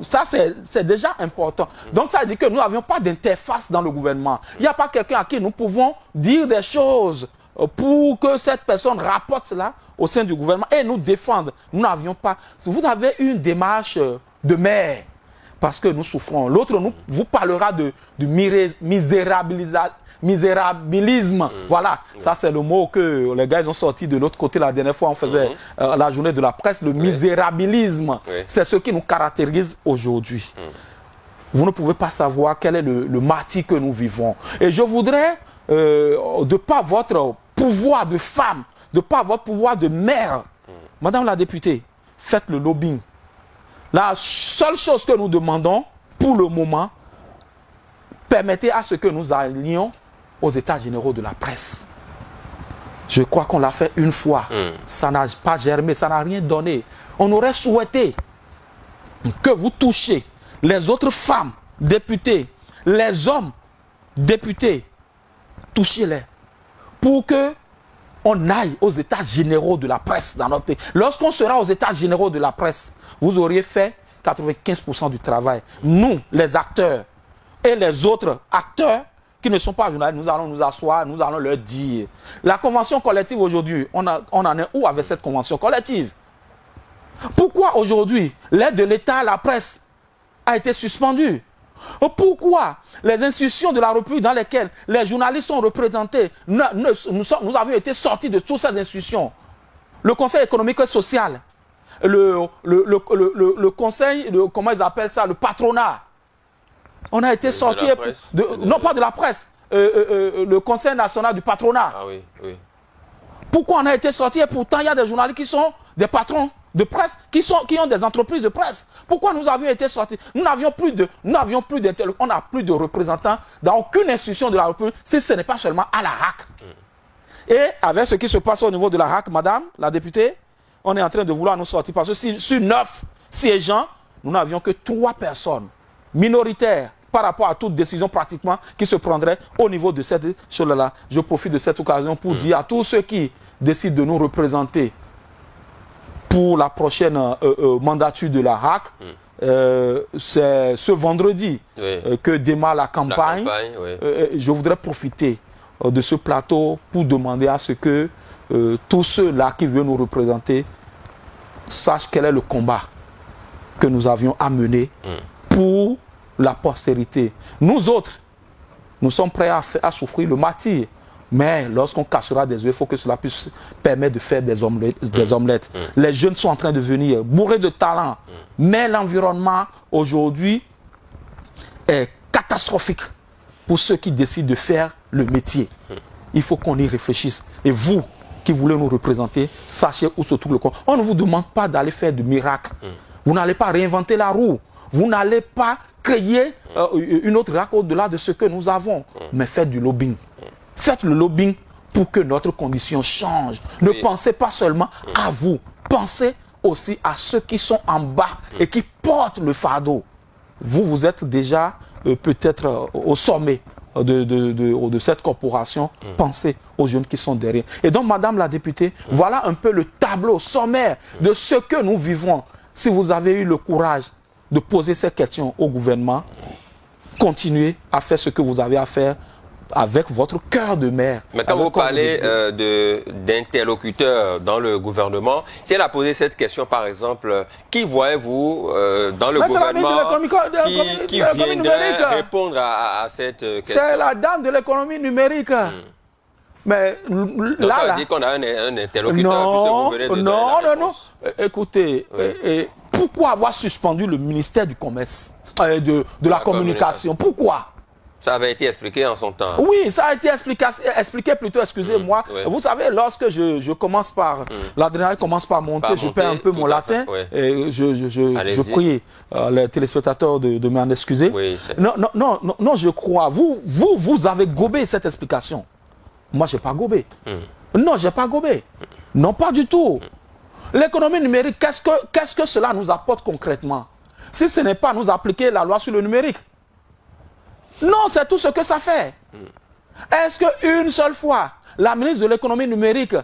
Ça, c'est déjà important. Donc, ça veut dire que nous n'avions pas d'interface dans le gouvernement. Il n'y a pas quelqu'un à qui nous pouvons dire des choses pour que cette personne rapporte cela au sein du gouvernement et nous défendre. Nous n'avions pas. Vous avez une démarche de maire parce que nous souffrons. L'autre vous parlera du misérabilisme. Voilà, ça c'est le mot que les gars ils ont sorti de l'autre côté la dernière fois. On faisait la journée de la presse, le misérabilisme. C'est ce qui nous caractérise aujourd'hui. Vous ne pouvez pas savoir quel est le martyre que nous vivons. Et je voudrais, de par votre pouvoir de femme, de par votre pouvoir de mère, Madame la députée, faites le lobbying. La seule chose que nous demandons, pour le moment, permettez à ce que nous allions aux États généraux de la presse. Je crois qu'on l'a fait une fois. Ça n'a pas germé, ça n'a rien donné. On aurait souhaité que vous touchiez les autres femmes députées, les hommes députés, touchez-les pour que on aille aux États généraux de la presse dans notre pays. Lorsqu'on sera aux États généraux de la presse, vous auriez fait 95% du travail. Nous, les acteurs et les autres acteurs qui ne sont pas journalistes, nous allons nous asseoir, nous allons leur dire. La convention collective aujourd'hui, on en est où avec cette convention collective? Pourquoi aujourd'hui l'aide de l'État à la presse a été suspendue? Pourquoi les institutions de la République dans lesquelles les journalistes sont représentés, nous avions été sortis de toutes ces institutions? Le Conseil économique et social, le Conseil, comment ils appellent ça, le patronat. On a été sortis, non pas de la presse, le Conseil national du patronat. Ah oui, oui. Pourquoi on a été sortis et pourtant il y a des journalistes qui sont des patrons de presse, qui ont des entreprises de presse? Pourquoi nous avions été sortis? On n'a plus de représentants dans aucune institution de la République, si ce n'est pas seulement à la RAC. Et avec ce qui se passe au niveau de la RAC, madame la députée, on est en train de vouloir nous sortir. Parce que sur 9 siégeants, nous n'avions que 3 personnes minoritaires par rapport à toute décision pratiquement qui se prendrait au niveau de cette chose-là. Je profite de cette occasion pour dire à tous ceux qui décident de nous représenter pour la prochaine mandature de la RAC, c'est ce vendredi que démarre la campagne. Je voudrais profiter de ce plateau pour demander à ce que tous ceux-là qui veulent nous représenter sachent quel est le combat que nous avions à mener pour la postérité. Nous autres, nous sommes prêts à souffrir le martyre. Mais lorsqu'on cassera des œufs, il faut que cela puisse permettre de faire des omelettes. Les jeunes sont en train de venir, bourrés de talent. Mais l'environnement, aujourd'hui, est catastrophique pour ceux qui décident de faire le métier. Il faut qu'on y réfléchisse. Et vous, qui voulez nous représenter, sachez où se trouve le corps. On ne vous demande pas d'aller faire de miracles. Vous n'allez pas réinventer la roue. Vous n'allez pas créer une autre RAC au-delà de ce que nous avons. Mais faites du lobbying. Faites le lobbying pour que notre condition change. Ne pensez pas seulement à vous. Pensez aussi à ceux qui sont en bas et qui portent le fardeau. Vous êtes déjà peut-être au sommet de cette corporation. Pensez aux jeunes qui sont derrière. Et donc, madame la députée, voilà un peu le tableau sommaire de ce que nous vivons. Si vous avez eu le courage de poser ces questions au gouvernement, continuez à faire ce que vous avez à faire avec votre cœur de mère. Mais quand vous parlez d'interlocuteurs dans le gouvernement, si elle a posé cette question, par exemple, qui voyez-vous dans le gouvernement qui viendrait répondre à cette question? C'est la dame de l'économie numérique. Mais là, ça veut dire qu'on a un interlocuteur puisque vous venez de non. Écoutez, pourquoi avoir suspendu le ministère du Commerce, de la Communication? Pourquoi? Ça avait été expliqué en son temps. Oui, ça a été expliqué plutôt, excusez-moi. Vous savez, lorsque je commence par, l'adrénaline commence par monter, je perds un peu mon latin, et je prie les téléspectateurs de m'en excuser. Oui, non, je crois. Vous avez gobé cette explication. Moi, je n'ai pas gobé. Non, je n'ai pas gobé. Non, pas du tout. L'économie numérique, qu'est-ce que cela nous apporte concrètement? si ce n'est pas nous appliquer la loi sur le numérique. Non, c'est tout ce que ça fait. Est-ce qu'une seule fois, la ministre de l'économie numérique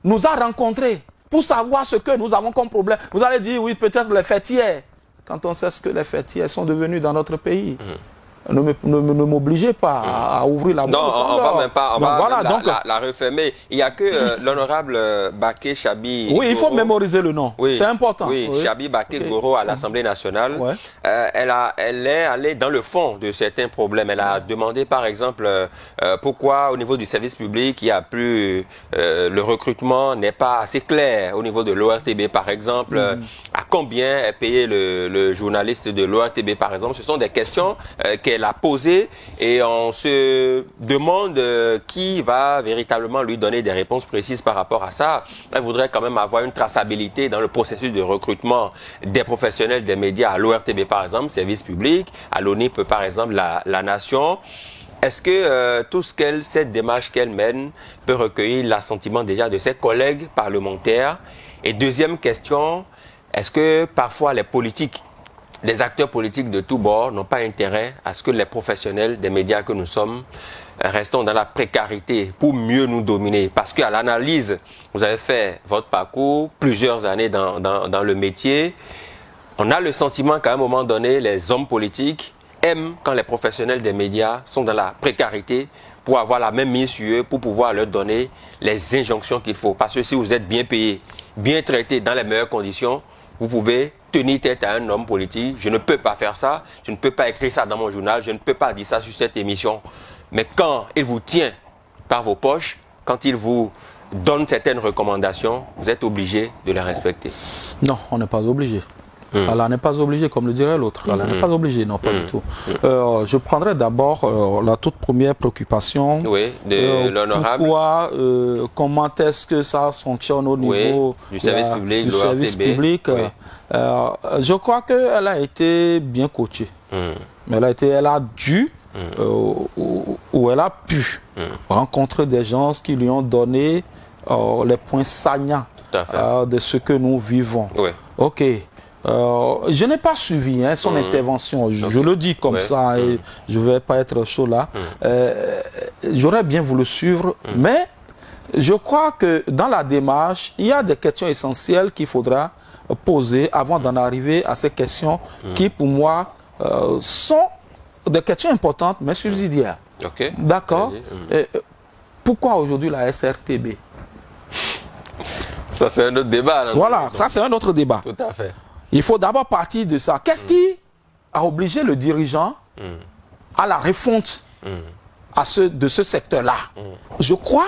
nous a rencontrés pour savoir ce que nous avons comme problème? Vous allez dire, oui, peut-être les fêtières. Quand on sait ce que les fêtières sont devenus dans notre pays. Ne m'obligez pas à ouvrir la boîte. Non, on va même pas, donc, la refermer. Il n'y a que l'honorable Baké Chabi. Oui, il faut mémoriser le nom. Oui, c'est important. Oui, Chabi Baké Goro à l'Assemblée nationale. Ouais. Elle est allée dans le fond de certains problèmes. Elle a demandé, par exemple, pourquoi au niveau du service public, il y a plus le recrutement n'est pas assez clair au niveau de l'ORTB, par exemple. À combien est payé le journaliste de l'ORTB, par exemple? Ce sont des questions qu'elle a posées et on se demande qui va véritablement lui donner des réponses précises par rapport à ça. Elle voudrait quand même avoir une traçabilité dans le processus de recrutement des professionnels des médias à l'ORTB, par exemple, service public, à l'ONIP, par exemple, la Nation. Est-ce que cette démarche qu'elle mène peut recueillir l'assentiment déjà de ses collègues parlementaires? Et deuxième question, est-ce que parfois les acteurs politiques de tous bords n'ont pas intérêt à ce que les professionnels des médias que nous sommes restons dans la précarité pour mieux nous dominer? Parce qu'à l'analyse, vous avez fait votre parcours, plusieurs années dans le métier. On a le sentiment qu'à un moment donné, les hommes politiques aiment quand les professionnels des médias sont dans la précarité pour avoir la même mise sur eux, pour pouvoir leur donner les injonctions qu'il faut. Parce que si vous êtes bien payé, bien traité dans les meilleures conditions, vous pouvez tenir tête à un homme politique. Je ne peux pas faire ça, je ne peux pas écrire ça dans mon journal, je ne peux pas dire ça sur cette émission. Mais quand il vous tient par vos poches, quand il vous donne certaines recommandations, vous êtes obligé de les respecter. Non, on n'est pas obligé. Allah n'est pas obligé, comme le dirait l'autre. Allah n'est pas obligé, non, pas du tout. Je prendrai d'abord la toute première préoccupation. Oui, de l'honorable. Pourquoi, comment est-ce que ça fonctionne au niveau du service public, du service public. Je crois qu'elle a été bien coachée. Elle a dû, ou elle a pu rencontrer des gens qui lui ont donné les points saillants de ce que nous vivons. Oui. Ok. Je n'ai pas suivi son intervention, je le dis comme ça, et je ne vais pas être chaud là. J'aurais bien voulu suivre, mais je crois que dans la démarche, il y a des questions essentielles qu'il faudra poser avant d'en arriver à ces questions qui, pour moi, sont des questions importantes, mais subsidiaires. Okay. D'accord. Pourquoi aujourd'hui la SRTB? Ça, c'est un autre débat. Là, voilà, ça, c'est un autre débat. Tout à fait. Il faut d'abord partir de ça. Qu'est-ce qui a obligé le dirigeant à la refonte de ce secteur-là? Je crois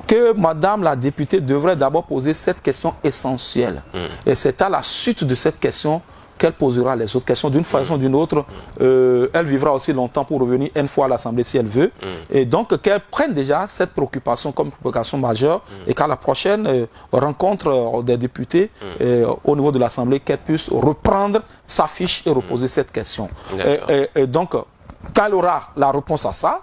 que Madame la députée devrait d'abord poser cette question essentielle. Et c'est à la suite de cette question qu'elle posera les autres questions. D'une façon ou d'une autre, elle vivra aussi longtemps pour revenir une fois à l'Assemblée si elle veut. Et donc qu'elle prenne déjà cette préoccupation comme préoccupation majeure et qu'à la prochaine rencontre des députés au niveau de l'Assemblée, qu'elle puisse reprendre sa fiche et reposer cette question. Et donc, quand elle aura la réponse à ça,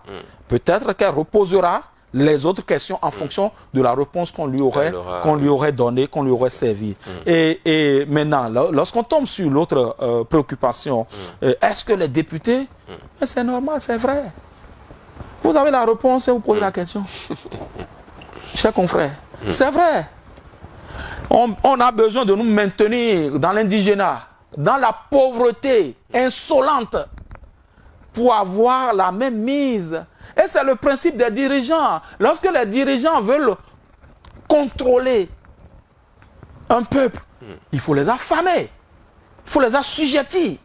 peut-être qu'elle reposera les autres questions en fonction de la réponse qu'on lui aurait donnée, qu'on lui aurait servi. Et maintenant, lorsqu'on tombe sur l'autre préoccupation, est-ce que les députés, c'est normal, c'est vrai. Vous avez la réponse et vous posez la question. Chers confrères, c'est vrai. On a besoin de nous maintenir dans l'indigénat, dans la pauvreté insolente, pour avoir la même mise. Et c'est le principe des dirigeants. Lorsque les dirigeants veulent contrôler un peuple, il faut les affamer. Il faut les assujettir.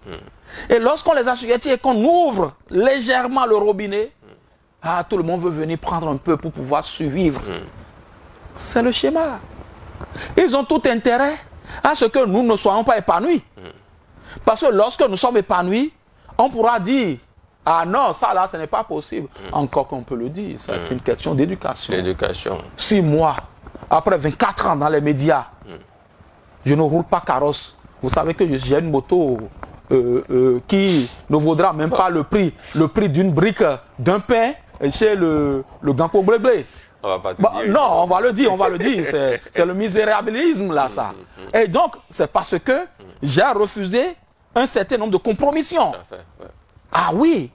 Et lorsqu'on les assujettit et qu'on ouvre légèrement le robinet, tout le monde veut venir prendre un peu pour pouvoir survivre. C'est le schéma. Ils ont tout intérêt à ce que nous ne soyons pas épanouis. Parce que lorsque nous sommes épanouis, on pourra dire: ah non, ça là, ce n'est pas possible. Encore qu'on peut le dire, c'est une question d'éducation. Si moi, après 24 ans dans les médias, je ne roule pas carrosse, vous savez que j'ai une moto qui ne vaudra même pas le prix d'une brique d'un pain chez le Gampo Blé. Non, on va le dire, c'est le misérabilisme là, ça. Et donc, c'est parce que j'ai refusé un certain nombre de compromissions. Ah oui,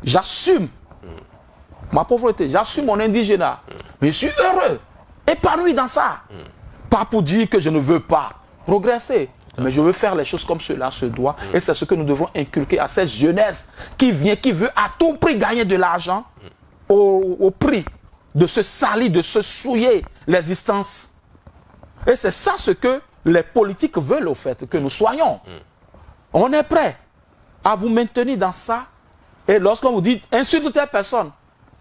j'assume ma pauvreté, j'assume mon indigénat. Mais je suis heureux, épanoui dans ça. Pas pour dire que je ne veux pas progresser, mais je veux faire les choses comme cela se doit. Et c'est ce que nous devons inculquer à cette jeunesse qui vient, qui veut à tout prix gagner de l'argent au prix de se salir, de se souiller l'existence. Et c'est ça ce que les politiques veulent au fait, que nous soyons. On est prêt à vous maintenir dans ça. Et lorsqu'on vous dit insulte telle personne,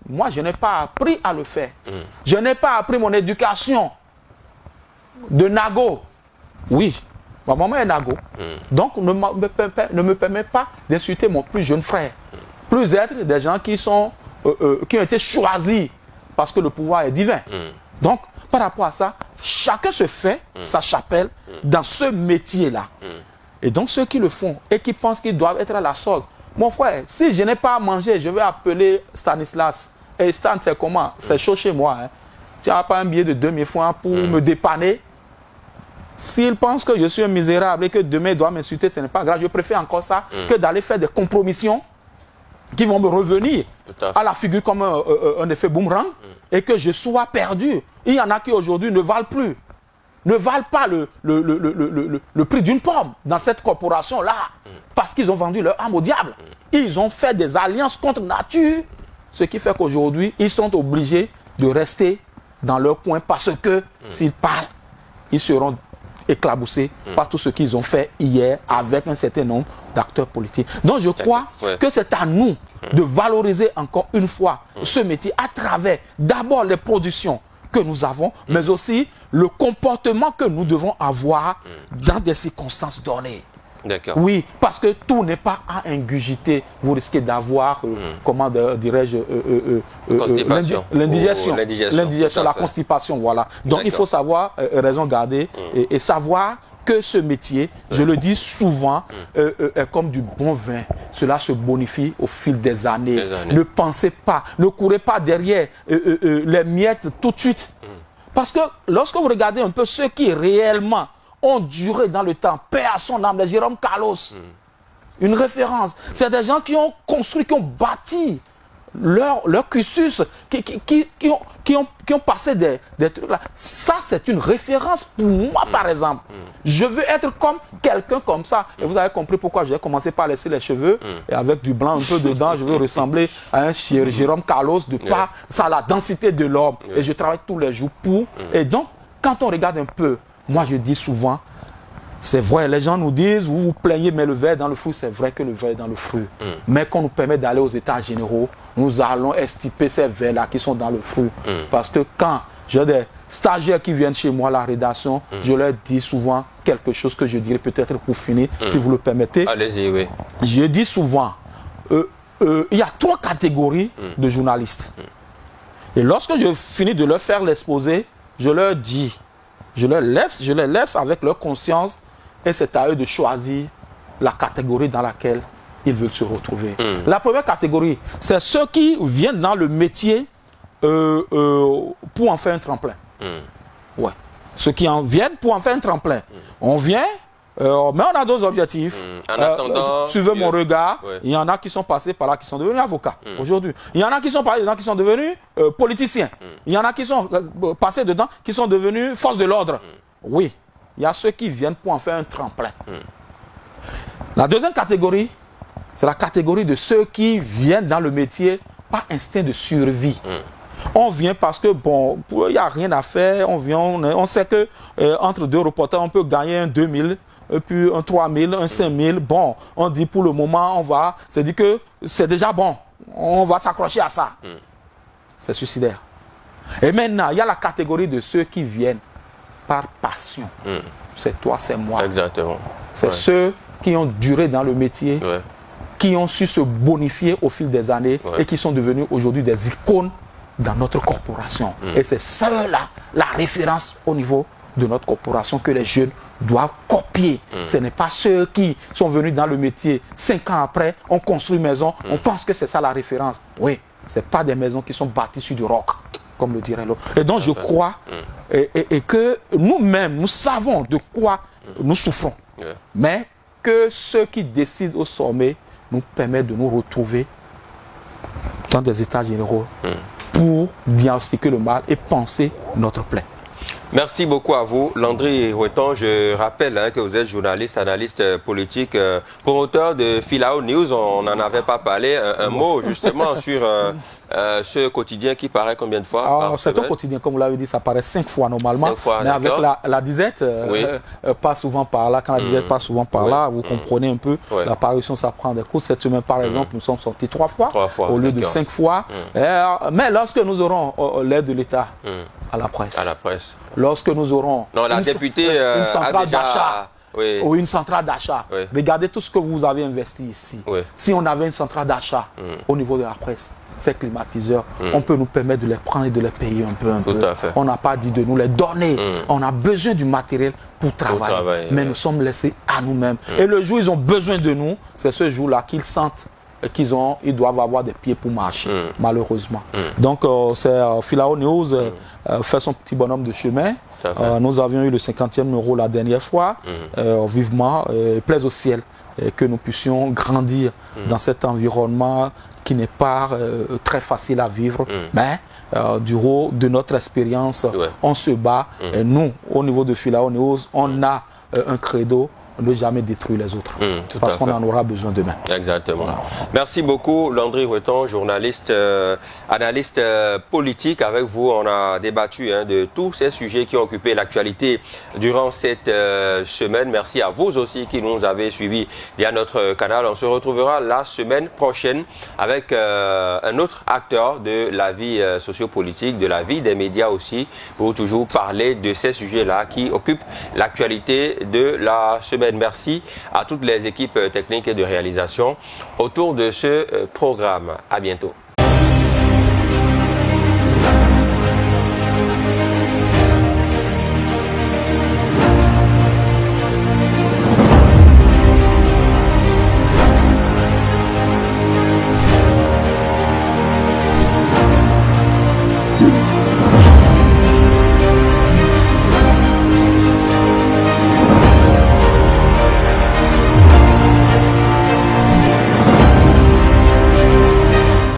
moi je n'ai pas appris à le faire. Je n'ai pas appris mon éducation de Nago. Oui, ma maman est Nago. Donc ne me permet pas d'insulter mon plus jeune frère. Plus être des gens qui ont été choisis parce que le pouvoir est divin. Donc, par rapport à ça, chacun se fait sa chapelle dans ce métier-là. Et donc, ceux qui le font et qui pensent qu'ils doivent être à la solde, mon frère, si je n'ai pas à manger, je vais appeler Stanislas. Et Stan, c'est comment? C'est chaud chez moi. Hein. Tu n'as pas un billet de 2000 francs pour me dépanner? S'il pense que je suis un misérable et que demain il doit m'insulter, ce n'est pas grave. Je préfère encore ça que d'aller faire des compromissions qui vont me revenir à la figure comme un effet boomerang et que je sois perdu. Il y en a qui aujourd'hui ne valent plus, ne valent pas le prix d'une pomme dans cette corporation-là parce qu'ils ont vendu leur âme au diable. Ils ont fait des alliances contre nature, ce qui fait qu'aujourd'hui, ils sont obligés de rester dans leur coin parce que s'ils parlent, ils seront éclaboussés par tout ce qu'ils ont fait hier avec un certain nombre d'acteurs politiques. Donc je crois que c'est à nous de valoriser encore une fois ce métier à travers d'abord les productions que nous avons, mais aussi le comportement que nous devons avoir dans des circonstances données. Oui, parce que tout n'est pas à ingurgiter. Vous risquez d'avoir, comment dirais-je, l'indigestion, la constipation, voilà. Donc il faut savoir raison garder et savoir que ce métier, je le dis souvent, est comme du bon vin. Cela se bonifie au fil des années. Ne pensez pas, ne courez pas derrière les miettes tout de suite. Parce que lorsque vous regardez un peu ceux qui réellement ont duré dans le temps, paix à son âme, les Jérôme Carlos, une référence. C'est des gens qui ont construit, qui ont bâti leur cursus, qui ont passé des trucs là. Ça, c'est une référence pour moi, par exemple. Je veux être comme quelqu'un comme ça. Et vous avez compris pourquoi j'ai commencé par laisser les cheveux et avec du blanc un peu dedans, je veux ressembler à un Jérôme Carlos de par ça, la densité de l'homme. Et je travaille tous les jours pour. Et donc, quand on regarde un peu, moi, je dis souvent, c'est vrai, les gens nous disent, vous vous plaignez, mais le verre est dans le fruit, c'est vrai que le verre est dans le fruit. Mais qu'on nous permet d'aller aux états généraux, nous allons extirper ces verres-là qui sont dans le fruit. Parce que quand j'ai des stagiaires qui viennent chez moi à la rédaction, je leur dis souvent quelque chose que je dirais peut-être pour finir, si vous le permettez. Allez-y, oui. Je dis souvent, il y a 3 catégories de journalistes. Et lorsque je finis de leur faire l'exposé, je leur dis, je les laisse avec leur conscience et c'est à eux de choisir la catégorie dans laquelle ils veulent se retrouver. La première catégorie, c'est ceux qui viennent dans le métier pour en faire un tremplin. Ouais. Ceux qui en viennent pour en faire un tremplin. On vient, mais on a d'autres objectifs. En attendant, suivez mon regard. Il y en a qui sont passés par là, qui sont devenus avocats aujourd'hui. Il y en a qui sont passés dedans, qui sont devenus politiciens. Il y en a qui sont passés dedans, qui sont devenus forces de l'ordre. Oui, il y a ceux qui viennent pour en faire un tremplin. La deuxième catégorie, c'est la catégorie de ceux qui viennent dans le métier par instinct de survie. On vient parce que, bon, il n'y a rien à faire. On vient, on sait que entre 2 reporters, on peut gagner un 2000. Et puis un 3000, un 5000, bon, on dit pour le moment, on va, c'est dit que c'est déjà bon, on va s'accrocher à ça. C'est suicidaire. Et maintenant, il y a la catégorie de ceux qui viennent par passion. C'est toi, c'est moi. Exactement. C'est ceux qui ont duré dans le métier, qui ont su se bonifier au fil des années et qui sont devenus aujourd'hui des icônes dans notre corporation. Et c'est ceux-là, la référence au niveau de notre corporation que les jeunes doivent copier. Ce n'est pas ceux qui sont venus dans le métier 5 ans après, on construit une maison, on pense que c'est ça la référence. Oui, ce n'est pas des maisons qui sont bâties sur du roc, comme le dirait l'autre. Et donc je crois et que nous-mêmes, nous savons de quoi nous souffrons. Mais que ceux qui décident au sommet nous permettent de nous retrouver dans des états généraux pour diagnostiquer le mal et penser notre plaie. Merci beaucoup à vous, Landry Roueton. Je rappelle que vous êtes journaliste, analyste politique, promoteur de Filao News. On n'en avait pas parlé. Un mot justement sur ce quotidien qui paraît combien de fois? C'est un quotidien, comme vous l'avez dit, ça paraît 5 fois normalement. 5 fois, mais avec la disette, pas souvent par là. Quand la disette passe souvent par là, vous comprenez un peu. La parution, ça prend des coups. Cette semaine, par exemple, nous sommes sortis 3 fois au lieu de 5 fois. Mais lorsque nous aurons l'aide de l'État à la presse, lorsque nous aurons une centrale d'achat, ou une centrale d'achat. Regardez tout ce que vous avez investi ici. Si on avait une centrale d'achat au niveau de la presse, ces climatiseurs, on peut nous permettre de les prendre et de les payer un peu. On n'a pas dit de nous les donner. On a besoin du matériel pour travailler. Mais nous sommes laissés à nous-mêmes. Et le jour où ils ont besoin de nous, c'est ce jour-là qu'ils sentent ils doivent avoir des pieds pour marcher, malheureusement. Donc, c'est Filao News fait son petit bonhomme de chemin. Nous avions eu le 50e numéro la dernière fois. Vivement, plaise au ciel que nous puissions grandir dans cet environnement qui n'est pas très facile à vivre, mais du haut de notre expérience, on se bat. Et nous, au niveau de Filao News, on a un credo: ne jamais détruire les autres, parce qu'on en aura besoin demain. Exactement. Voilà. Merci beaucoup, Landry Roueton, journaliste, analyste politique. Avec vous, on a débattu de tous ces sujets qui ont occupé l'actualité durant cette semaine. Merci à vous aussi qui nous avez suivis via notre canal. On se retrouvera la semaine prochaine avec un autre acteur de la vie sociopolitique, de la vie des médias aussi, pour toujours parler de ces sujets-là qui occupent l'actualité de la semaine. Merci à toutes les équipes techniques et de réalisation autour de ce programme. À bientôt.